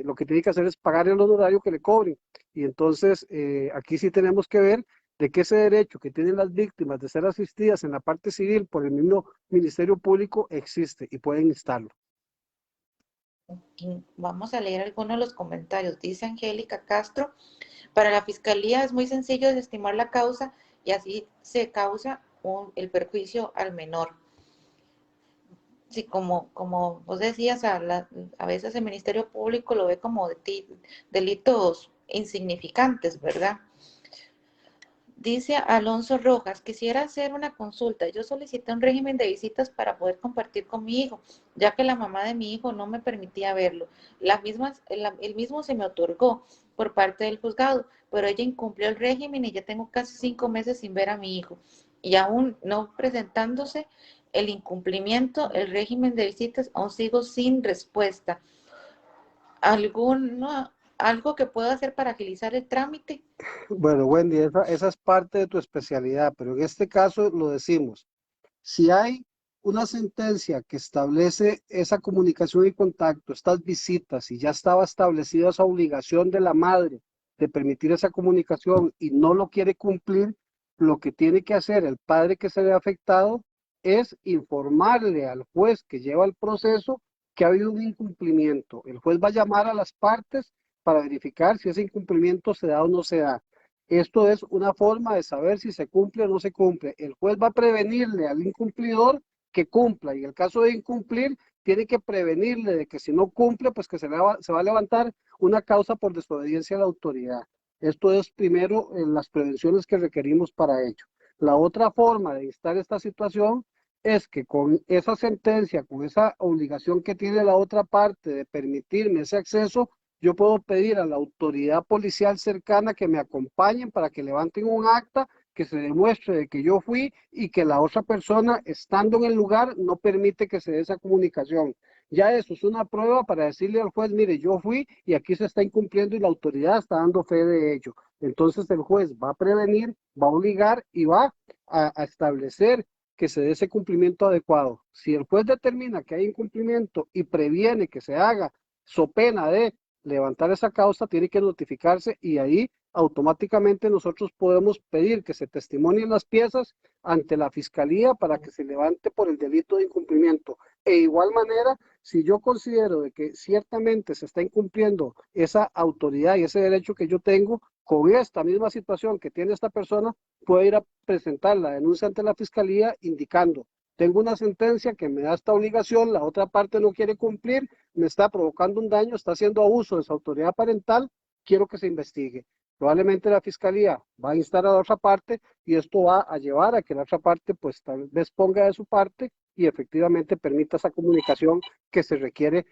lo que tiene que hacer es pagar el honorario que le cobren. Y entonces aquí sí tenemos que ver de que ese derecho que tienen las víctimas de ser asistidas en la parte civil por el mismo Ministerio Público existe y pueden instarlo. Vamos a leer algunos de los comentarios. Dice Angélica Castro: para la Fiscalía es muy sencillo desestimar la causa y así se causa el perjuicio al menor. Sí, como vos decías, a veces el Ministerio Público lo ve como delitos insignificantes, ¿verdad? Dice Alonso Rojas: quisiera hacer una consulta. Yo solicité un régimen de visitas para poder compartir con mi hijo, ya que la mamá de mi hijo no me permitía verlo. El mismo se me otorgó por parte del juzgado, pero ella incumplió el régimen y ya tengo casi 5 meses sin ver a mi hijo. Y aún no presentándose el incumplimiento, el régimen de visitas, aún sigo sin respuesta. ¿Algo que puedo hacer para agilizar el trámite? Bueno, Wendy, esa es parte de tu especialidad, pero en este caso lo decimos. Si hay una sentencia que establece esa comunicación y contacto, estas visitas, y ya estaba establecida esa obligación de la madre de permitir esa comunicación y no lo quiere cumplir, lo que tiene que hacer el padre que se ve afectado es informarle al juez que lleva el proceso que ha habido un incumplimiento. El juez va a llamar a las partes para verificar si ese incumplimiento se da o no se da. Esto es una forma de saber si se cumple o no se cumple. El juez va a prevenirle al incumplidor que cumpla, y en el caso de incumplir, tiene que prevenirle de que si no cumple, pues que se va a levantar una causa por desobediencia a la autoridad. Esto es primero en las prevenciones que requerimos para ello. La otra forma de instar esta situación es que con esa sentencia, con esa obligación que tiene la otra parte de permitirme ese acceso, yo puedo pedir a la autoridad policial cercana que me acompañen para que levanten un acta que se demuestre de que yo fui y que la otra persona, estando en el lugar, no permite que se dé esa comunicación. Ya eso es una prueba para decirle al juez, mire, yo fui y aquí se está incumpliendo y la autoridad está dando fe de ello. Entonces el juez va a prevenir, va a obligar y va a establecer que se dé ese cumplimiento adecuado. Si el juez determina que hay incumplimiento y previene que se haga, so pena de levantar esa causa, tiene que notificarse y ahí automáticamente nosotros podemos pedir que se testimonien las piezas ante la fiscalía para que se levante por el delito de incumplimiento. E igual manera, si yo considero de que ciertamente se está incumpliendo esa autoridad y ese derecho que yo tengo, con esta misma situación que tiene esta persona, puede ir a presentar la denuncia ante la fiscalía indicando, tengo una sentencia que me da esta obligación, la otra parte no quiere cumplir, me está provocando un daño, está haciendo abuso de su autoridad parental, quiero que se investigue. Probablemente la fiscalía va a instar a la otra parte y esto va a llevar a que la otra parte pues tal vez ponga de su parte y efectivamente permita esa comunicación que se requiere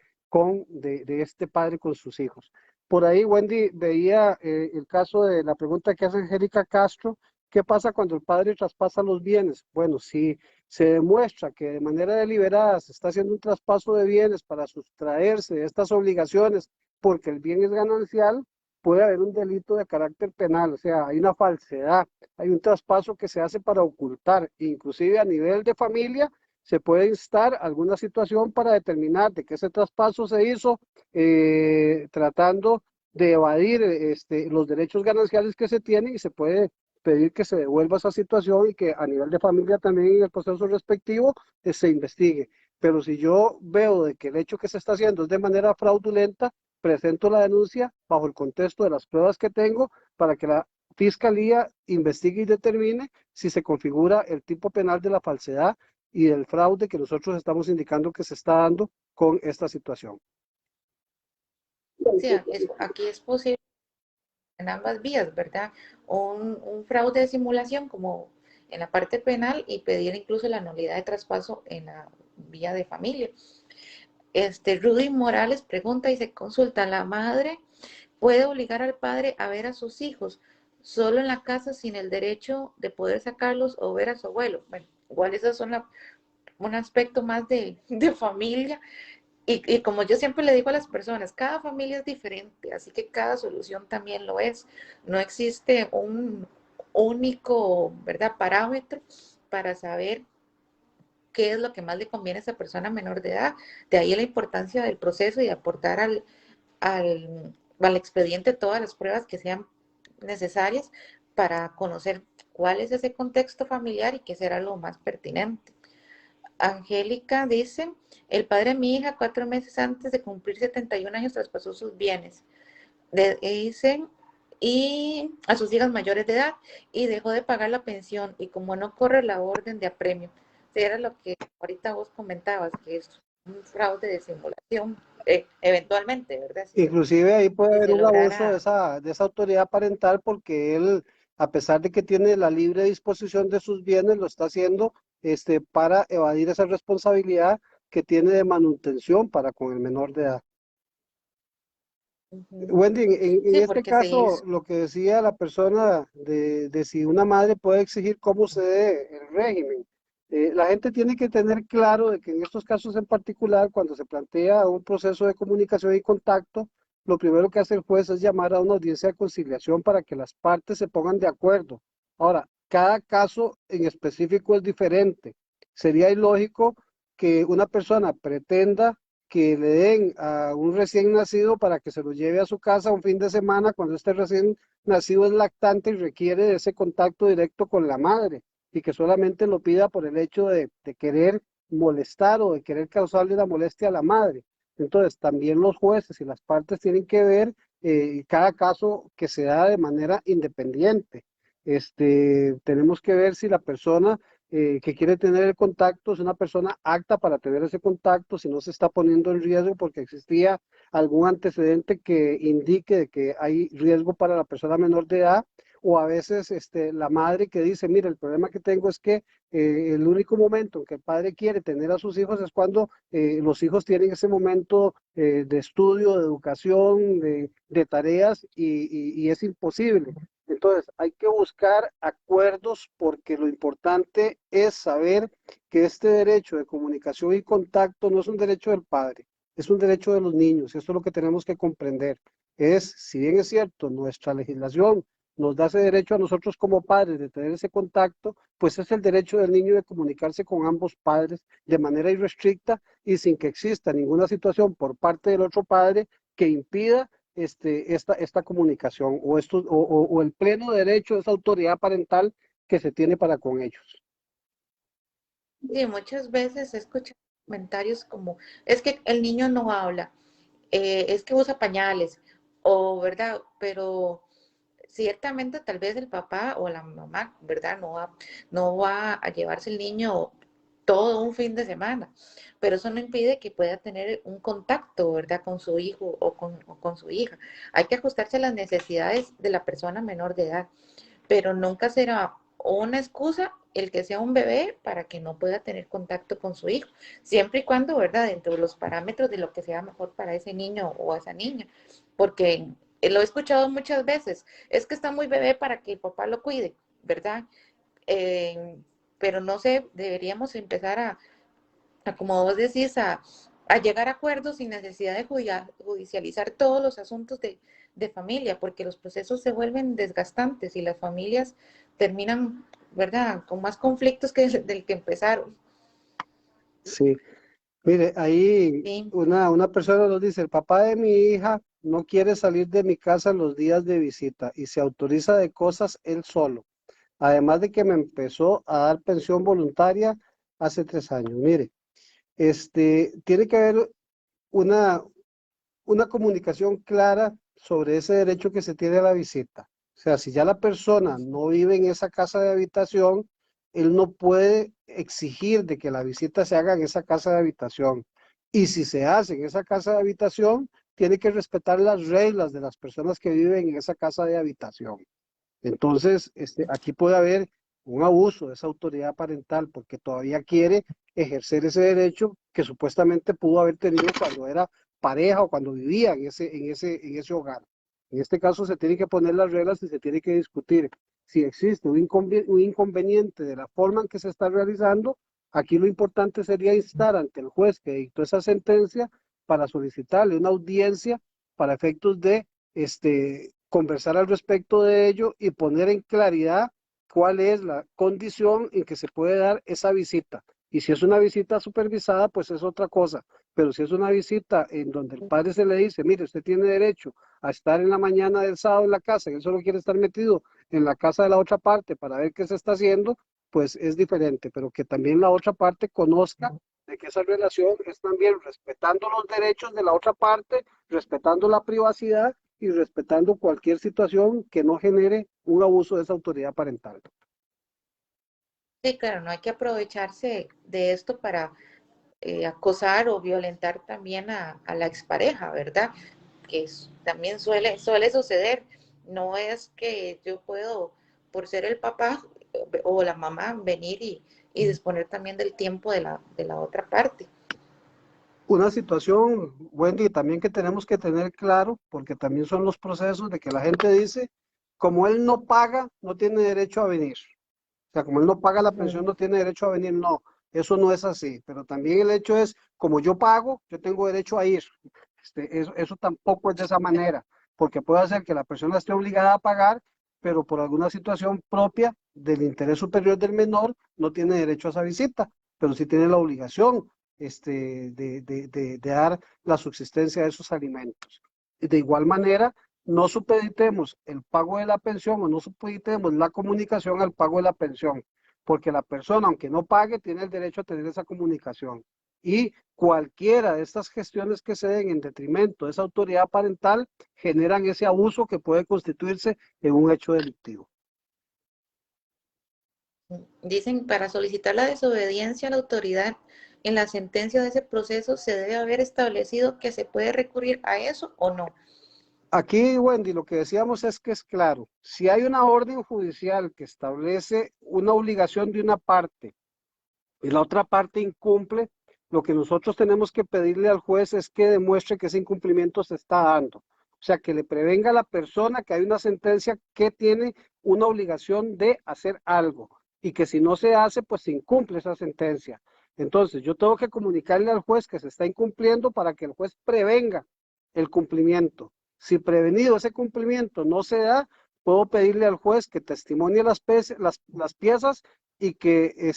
de este padre con sus hijos. Por ahí Wendy veía el caso de la pregunta que hace Angélica Castro, ¿qué pasa cuando el padre traspasa los bienes? Bueno, si se demuestra que de manera deliberada se está haciendo un traspaso de bienes para sustraerse de estas obligaciones porque el bien es ganancial, puede haber un delito de carácter penal, o sea, hay una falsedad, hay un traspaso que se hace para ocultar, inclusive a nivel de familia se puede instar alguna situación para determinar de que ese traspaso se hizo tratando de evadir los derechos gananciales que se tienen y se puede pedir que se devuelva esa situación y que a nivel de familia también en el proceso respectivo se investigue. Pero si yo veo de que el hecho que se está haciendo es de manera fraudulenta, presento la denuncia bajo el contexto de las pruebas que tengo para que la fiscalía investigue y determine si se configura el tipo penal de la falsedad y del fraude que nosotros estamos indicando que se está dando con esta situación. Sí, aquí es posible en ambas vías, ¿verdad? Un fraude de simulación como en la parte penal y pedir incluso la nulidad de traspaso en la vía de familia. Rudy Morales pregunta y se consulta, ¿la madre puede obligar al padre a ver a sus hijos solo en la casa sin el derecho de poder sacarlos o ver a su abuelo? Bueno, igual esos son un aspecto más de familia. Y como yo siempre le digo a las personas, cada familia es diferente, así que cada solución también lo es. No existe un único, ¿verdad?, parámetro para saber qué es lo que más le conviene a esa persona menor de edad. De ahí la importancia del proceso y aportar al expediente todas las pruebas que sean necesarias para conocer cuál es ese contexto familiar y qué será lo más pertinente. Angélica dice, el padre de mi hija 4 meses antes de cumplir 71 años traspasó sus bienes. Dicen, y a sus hijas mayores de edad y dejó de pagar la pensión y como no corre la orden de apremio, era lo que ahorita vos comentabas, que es un fraude de simulación, eventualmente, ¿verdad? Inclusive ahí puede Si haber se un abuso lograra. de esa autoridad parental porque él, a pesar de que tiene la libre disposición de sus bienes, lo está haciendo para evadir esa responsabilidad que tiene de manutención para con el menor de edad. Wendy, en Sí, este porque se caso, hizo. lo que decía la persona de si una madre puede exigir cómo se dé el régimen, la gente tiene que tener claro de que en estos casos en particular, cuando se plantea un proceso de comunicación y contacto, lo primero que hace el juez es llamar a una audiencia de conciliación para que las partes se pongan de acuerdo. Ahora, cada caso en específico es diferente. Sería ilógico que una persona pretenda que le den a un recién nacido para que se lo lleve a su casa un fin de semana cuando este recién nacido es lactante y requiere de ese contacto directo con la madre y que solamente lo pida por el hecho de querer molestar o de querer causarle la molestia a la madre. Entonces, también los jueces y las partes tienen que ver cada caso que se da de manera independiente. Tenemos que ver si la persona que quiere tener el contacto es una persona apta para tener ese contacto, si no se está poniendo en riesgo porque existía algún antecedente que indique de que hay riesgo para la persona menor de edad, o a veces la madre que dice, mira, el problema que tengo es que el único momento en que el padre quiere tener a sus hijos es cuando los hijos tienen ese momento de estudio, de educación, de tareas y es imposible. Entonces, hay que buscar acuerdos porque lo importante es saber que este derecho de comunicación y contacto no es un derecho del padre, es un derecho de los niños. Esto es lo que tenemos que comprender. Es, si bien es cierto, nuestra legislación nos da ese derecho a nosotros como padres de tener ese contacto, pues es el derecho del niño de comunicarse con ambos padres de manera irrestricta y sin que exista ninguna situación por parte del otro padre que impida esta comunicación o el pleno derecho de esa autoridad parental que se tiene para con ellos. Y muchas veces he escuchado comentarios como, es que el niño no habla, es que usa pañales, o verdad, pero ciertamente tal vez el papá o la mamá, ¿verdad? No va a llevarse el niño todo un fin de semana, pero eso no impide que pueda tener un contacto, ¿verdad? Con su hijo o con su hija. Hay que ajustarse a las necesidades de la persona menor de edad, pero nunca será una excusa el que sea un bebé para que no pueda tener contacto con su hijo, siempre y cuando, ¿verdad? Dentro de los parámetros de lo que sea mejor para ese niño o esa niña, porque lo he escuchado muchas veces, es que está muy bebé para que el papá lo cuide, ¿verdad? Eh, pero no sé, deberíamos empezar como vos decís, a llegar a acuerdos sin necesidad de judicializar todos los asuntos de familia, porque los procesos se vuelven desgastantes y las familias terminan, ¿verdad?, con más conflictos que del que empezaron. Sí, mire, ahí Sí, una persona nos dice, el papá de mi hija no quiere salir de mi casa los días de visita y se autoriza de cosas él solo, además de que me empezó a dar pensión voluntaria hace 3 años. Mire, tiene que haber una, una comunicación clara sobre ese derecho que se tiene a la visita. O sea, si ya la persona no vive en esa casa de habitación, él no puede exigir de que la visita se haga en esa casa de habitación. Y si se hace en esa casa de habitación, tiene que respetar las reglas de las personas que viven en esa casa de habitación. Entonces, aquí puede haber un abuso de esa autoridad parental porque todavía quiere ejercer ese derecho que supuestamente pudo haber tenido cuando era pareja o cuando vivía en ese hogar. En este caso se tiene que poner las reglas y se tiene que discutir si existe un inconveniente de la forma en que se está realizando. Aquí lo importante sería instar ante el juez que dictó esa sentencia para solicitarle una audiencia para efectos de conversar al respecto de ello y poner en claridad cuál es la condición en que se puede dar esa visita. Y si es una visita supervisada, pues es otra cosa. Pero si es una visita en donde el padre se le dice, mire, usted tiene derecho a estar en la mañana del sábado en la casa y él solo quiere estar metido en la casa de la otra parte para ver qué se está haciendo, pues es diferente. Pero que también la otra parte conozca de que esa relación es también respetando los derechos de la otra parte, respetando la privacidad y respetando cualquier situación que no genere un abuso de esa autoridad parental. sí, claro, no hay que aprovecharse de esto para acosar o violentar también a la expareja, ¿verdad? Que también suele suceder. No es que yo puedo, por ser el papá o la mamá, venir y disponer también del tiempo de la otra parte. Una situación, Wendy, también que tenemos que tener claro, porque también son los procesos de que la gente dice, como él no paga, no tiene derecho a venir. O sea, como él no paga la pensión, no tiene derecho a venir. No, eso no es así. Pero también el hecho es, como yo pago, yo tengo derecho a ir. Eso tampoco es de esa manera, porque puede hacer que la persona esté obligada a pagar, pero por alguna situación propia del interés superior del menor, no tiene derecho a esa visita, pero sí tiene la obligación de dar la subsistencia de esos alimentos. De igual manera, no supeditemos el pago de la pensión o no supeditemos la comunicación al pago de la pensión, porque la persona, aunque no pague, tiene el derecho a tener esa comunicación. Y cualquiera de estas gestiones que se den en detrimento de esa autoridad parental generan ese abuso que puede constituirse en un hecho delictivo. Dicen, para solicitar la desobediencia a la autoridad en la sentencia de ese proceso, se debe haber establecido que se puede recurrir a eso o no. Aquí, Wendy, lo que decíamos es que es claro, si hay una orden judicial que establece una obligación de una parte y la otra parte incumple, lo que nosotros tenemos que pedirle al juez es que demuestre que ese incumplimiento se está dando. O sea, que le prevenga a la persona que hay una sentencia que tiene una obligación de hacer algo y que si no se hace, pues se incumple esa sentencia. Entonces, yo tengo que comunicarle al juez que se está incumpliendo para que el juez prevenga el cumplimiento. Si prevenido ese cumplimiento no se da, puedo pedirle al juez que testimonie las piezas y que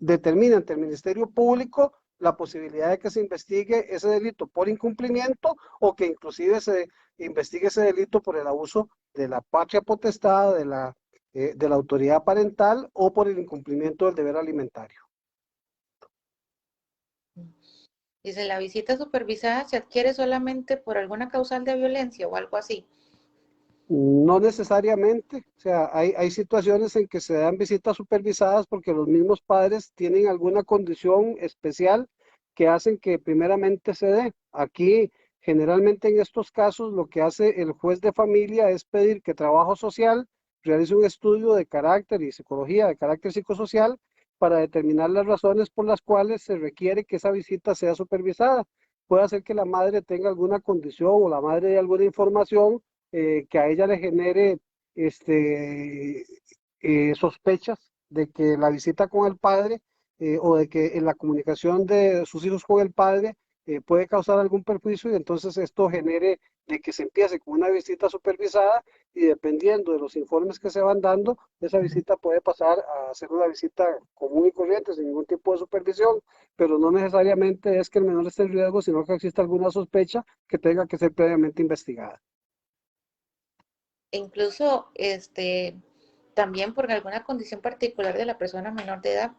determina ante el Ministerio Público la posibilidad de que se investigue ese delito por incumplimiento o que inclusive se investigue ese delito por el abuso de la patria potestad, de la autoridad parental o por el incumplimiento del deber alimentario. Dice, la visita supervisada se adquiere solamente por alguna causal de violencia o algo así. No necesariamente, o sea, hay situaciones en que se dan visitas supervisadas porque los mismos padres tienen alguna condición especial que hacen que primeramente se dé. Aquí, generalmente en estos casos, lo que hace el juez de familia es pedir que trabajo social realice un estudio de carácter y psicología de carácter psicosocial para determinar las razones por las cuales se requiere que esa visita sea supervisada. Puede ser que la madre tenga alguna condición o la madre de alguna información que a ella le genere este, sospechas de que la visita con el padre o de que en la comunicación de sus hijos con el padre puede causar algún perjuicio y entonces esto genere de que se empiece con una visita supervisada y dependiendo de los informes que se van dando, esa visita puede pasar a ser una visita común y corriente sin ningún tipo de supervisión, pero no necesariamente es que el menor esté en riesgo, sino que existe alguna sospecha que tenga que ser previamente investigada. E incluso también por alguna condición particular de la persona menor de edad.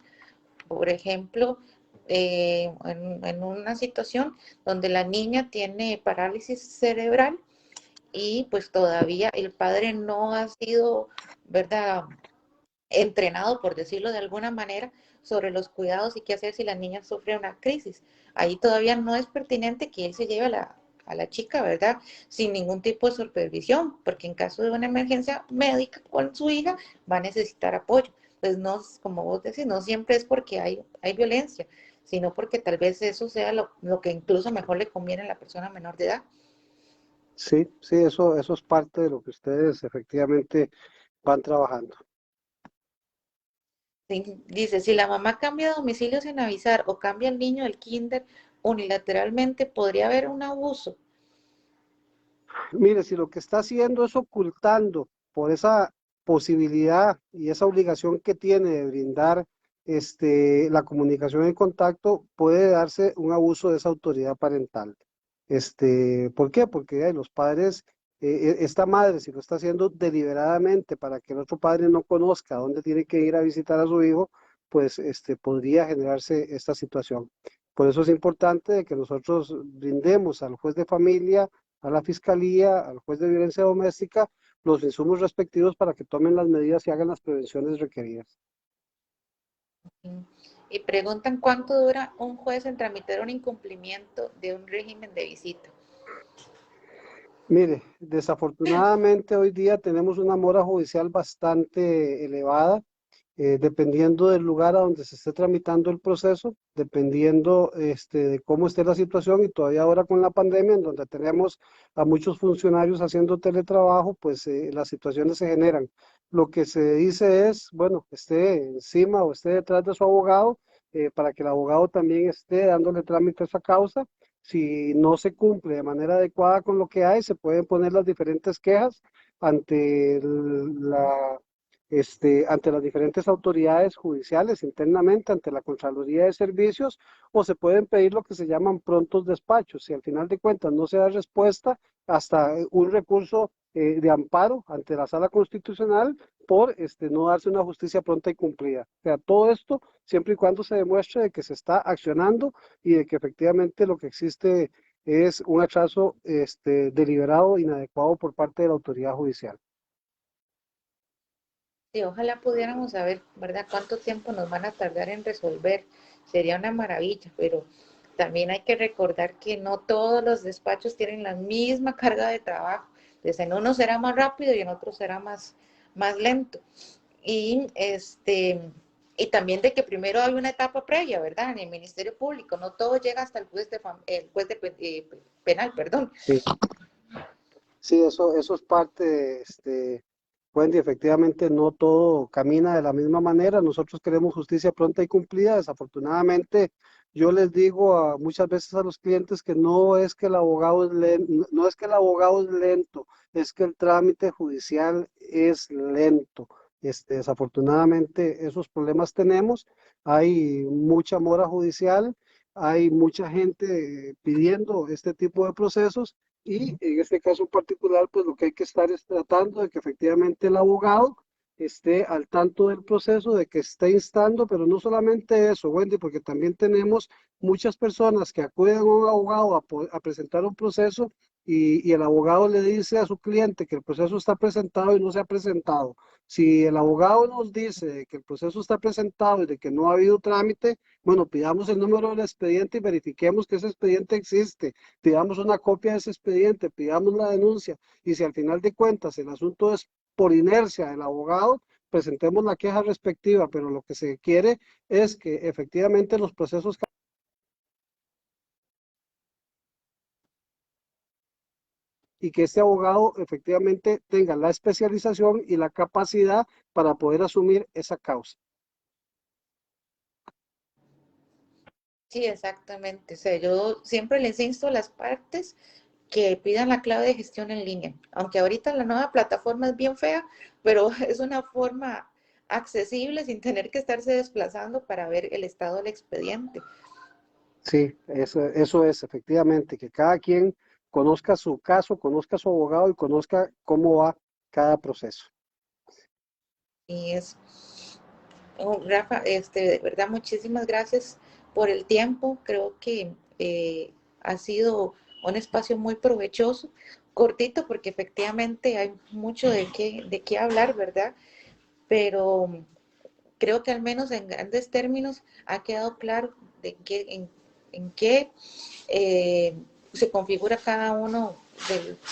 Por ejemplo, en una situación donde la niña tiene parálisis cerebral y pues todavía el padre no ha sido, ¿verdad?, entrenado, por decirlo de alguna manera, sobre los cuidados y qué hacer si la niña sufre una crisis. Ahí todavía no es pertinente que él se lleve a la chica, ¿verdad? Sin ningún tipo de supervisión, porque en caso de una emergencia médica con su hija va a necesitar apoyo. Pues no, como vos decís, no siempre es porque hay violencia, sino porque tal vez eso sea lo que incluso mejor le conviene a la persona menor de edad. Sí, sí, eso es parte de lo que ustedes efectivamente van trabajando. Sí, dice, si la mamá cambia de domicilio sin avisar o cambia el niño del kinder unilateralmente, podría haber un abuso. Mire, si lo que está haciendo es ocultando por esa posibilidad y esa obligación que tiene de brindar la comunicación y contacto, puede darse un abuso de esa autoridad parental. ¿Por qué? Porque los padres, esta madre, si lo está haciendo deliberadamente para que el otro padre no conozca dónde tiene que ir a visitar a su hijo, pues podría generarse esta situación. Por eso es importante de que nosotros brindemos al juez de familia, a la fiscalía, al juez de violencia doméstica, los insumos respectivos para que tomen las medidas y hagan las prevenciones requeridas. Y preguntan cuánto dura un juez en tramitar un incumplimiento de un régimen de visita. Mire, desafortunadamente hoy día tenemos una mora judicial bastante elevada, dependiendo del lugar a donde se esté tramitando el proceso, dependiendo de cómo esté la situación y todavía ahora con la pandemia, en donde tenemos a muchos funcionarios haciendo teletrabajo, pues las situaciones se generan. Lo que se dice es, bueno, esté encima o esté detrás de su abogado, para que el abogado también esté dándole trámite a esa causa. Si no se cumple de manera adecuada con lo que hay, se pueden poner las diferentes quejas ante ante las diferentes autoridades judiciales internamente, ante la Contraloría de Servicios, o se pueden pedir lo que se llaman prontos despachos. Si al final de cuentas no se da respuesta, hasta un recurso de amparo ante la Sala Constitucional por no darse una justicia pronta y cumplida. O sea, todo esto siempre y cuando se demuestre de que se está accionando y de que efectivamente lo que existe es un atraso deliberado, inadecuado por parte de la autoridad judicial. Sí, ojalá pudiéramos saber, ¿verdad?, cuánto tiempo nos van a tardar en resolver. Sería una maravilla, pero también hay que recordar que no todos los despachos tienen la misma carga de trabajo. Entonces, en uno será más rápido y en otro será más lento. Y, y también de que primero hay una etapa previa, ¿verdad? En el Ministerio Público, no todo llega hasta el juez de penal, perdón. Sí, sí, eso es parte, Wendy, efectivamente no todo camina de la misma manera. Nosotros queremos justicia pronta y cumplida. Desafortunadamente, yo les digo muchas veces a los clientes que no es que el abogado es lento, no es que el abogado es lento, es que el trámite judicial es lento. Desafortunadamente, esos problemas tenemos. Hay mucha mora judicial, hay mucha gente pidiendo este tipo de procesos. Y en este caso en particular, pues lo que hay que estar es tratando de que efectivamente el abogado esté al tanto del proceso, de que esté instando, pero no solamente eso, Wendy, porque también tenemos muchas personas que acuden a un abogado a presentar un proceso y el abogado le dice a su cliente que el proceso está presentado y no se ha presentado. Si el abogado nos dice que el proceso está presentado y de que no ha habido trámite, bueno, pidamos el número del expediente y verifiquemos que ese expediente existe, pidamos una copia de ese expediente, pidamos la denuncia y si al final de cuentas el asunto es por inercia del abogado, presentemos la queja respectiva, pero lo que se quiere es que efectivamente los procesos y que este abogado efectivamente tenga la especialización y la capacidad para poder asumir esa causa. Sí, exactamente. O sea, yo siempre les insto a las partes que pidan la clave de gestión en línea. Aunque ahorita la nueva plataforma es bien fea, pero es una forma accesible sin tener que estarse desplazando para ver el estado del expediente. Sí, eso es efectivamente, que cada quien conozca su caso, conozca a su abogado y conozca cómo va cada proceso. Y es, oh, Rafa, de verdad, muchísimas gracias por el tiempo. Creo que ha sido un espacio muy provechoso, cortito, porque efectivamente hay mucho de qué hablar, ¿verdad? Pero creo que al menos en grandes términos ha quedado claro en qué se configura cada uno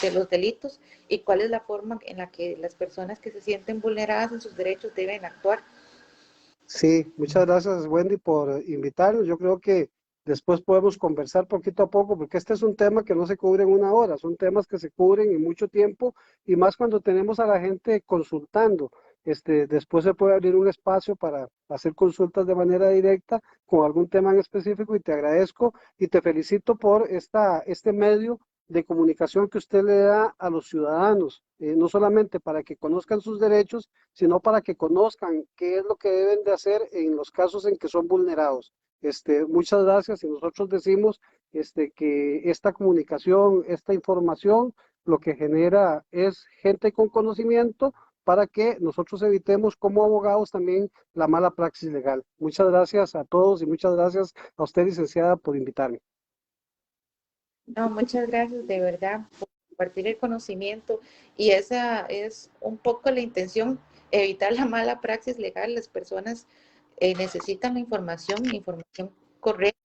de los delitos y cuál es la forma en la que las personas que se sienten vulneradas en sus derechos deben actuar. Sí, muchas gracias Wendy por invitarnos. Yo creo que después podemos conversar poquito a poco, porque este es un tema que no se cubre en una hora, son temas que se cubren en mucho tiempo y más cuando tenemos a la gente consultando. Después se puede abrir un espacio para hacer consultas de manera directa con algún tema en específico y te agradezco y te felicito por este medio de comunicación que usted le da a los ciudadanos, no solamente para que conozcan sus derechos, sino para que conozcan qué es lo que deben de hacer en los casos en que son vulnerados. Muchas gracias y nosotros decimos que esta comunicación, esta información, lo que genera es gente con conocimiento para que nosotros evitemos como abogados también la mala praxis legal. Muchas gracias a todos y muchas gracias a usted, licenciada, por invitarme. No, muchas gracias de verdad por compartir el conocimiento y esa es un poco la intención, evitar la mala praxis legal. Las personas necesitan la información correcta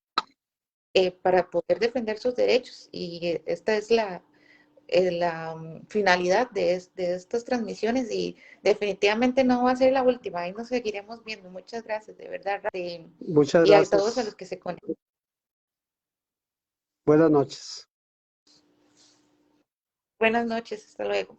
para poder defender sus derechos y esta es la finalidad de estas transmisiones y definitivamente no va a ser la última y nos seguiremos viendo. Muchas gracias, de verdad. Muchas Y a todos a los gracias. que se conectan. Buenas noches. Buenas noches, hasta luego.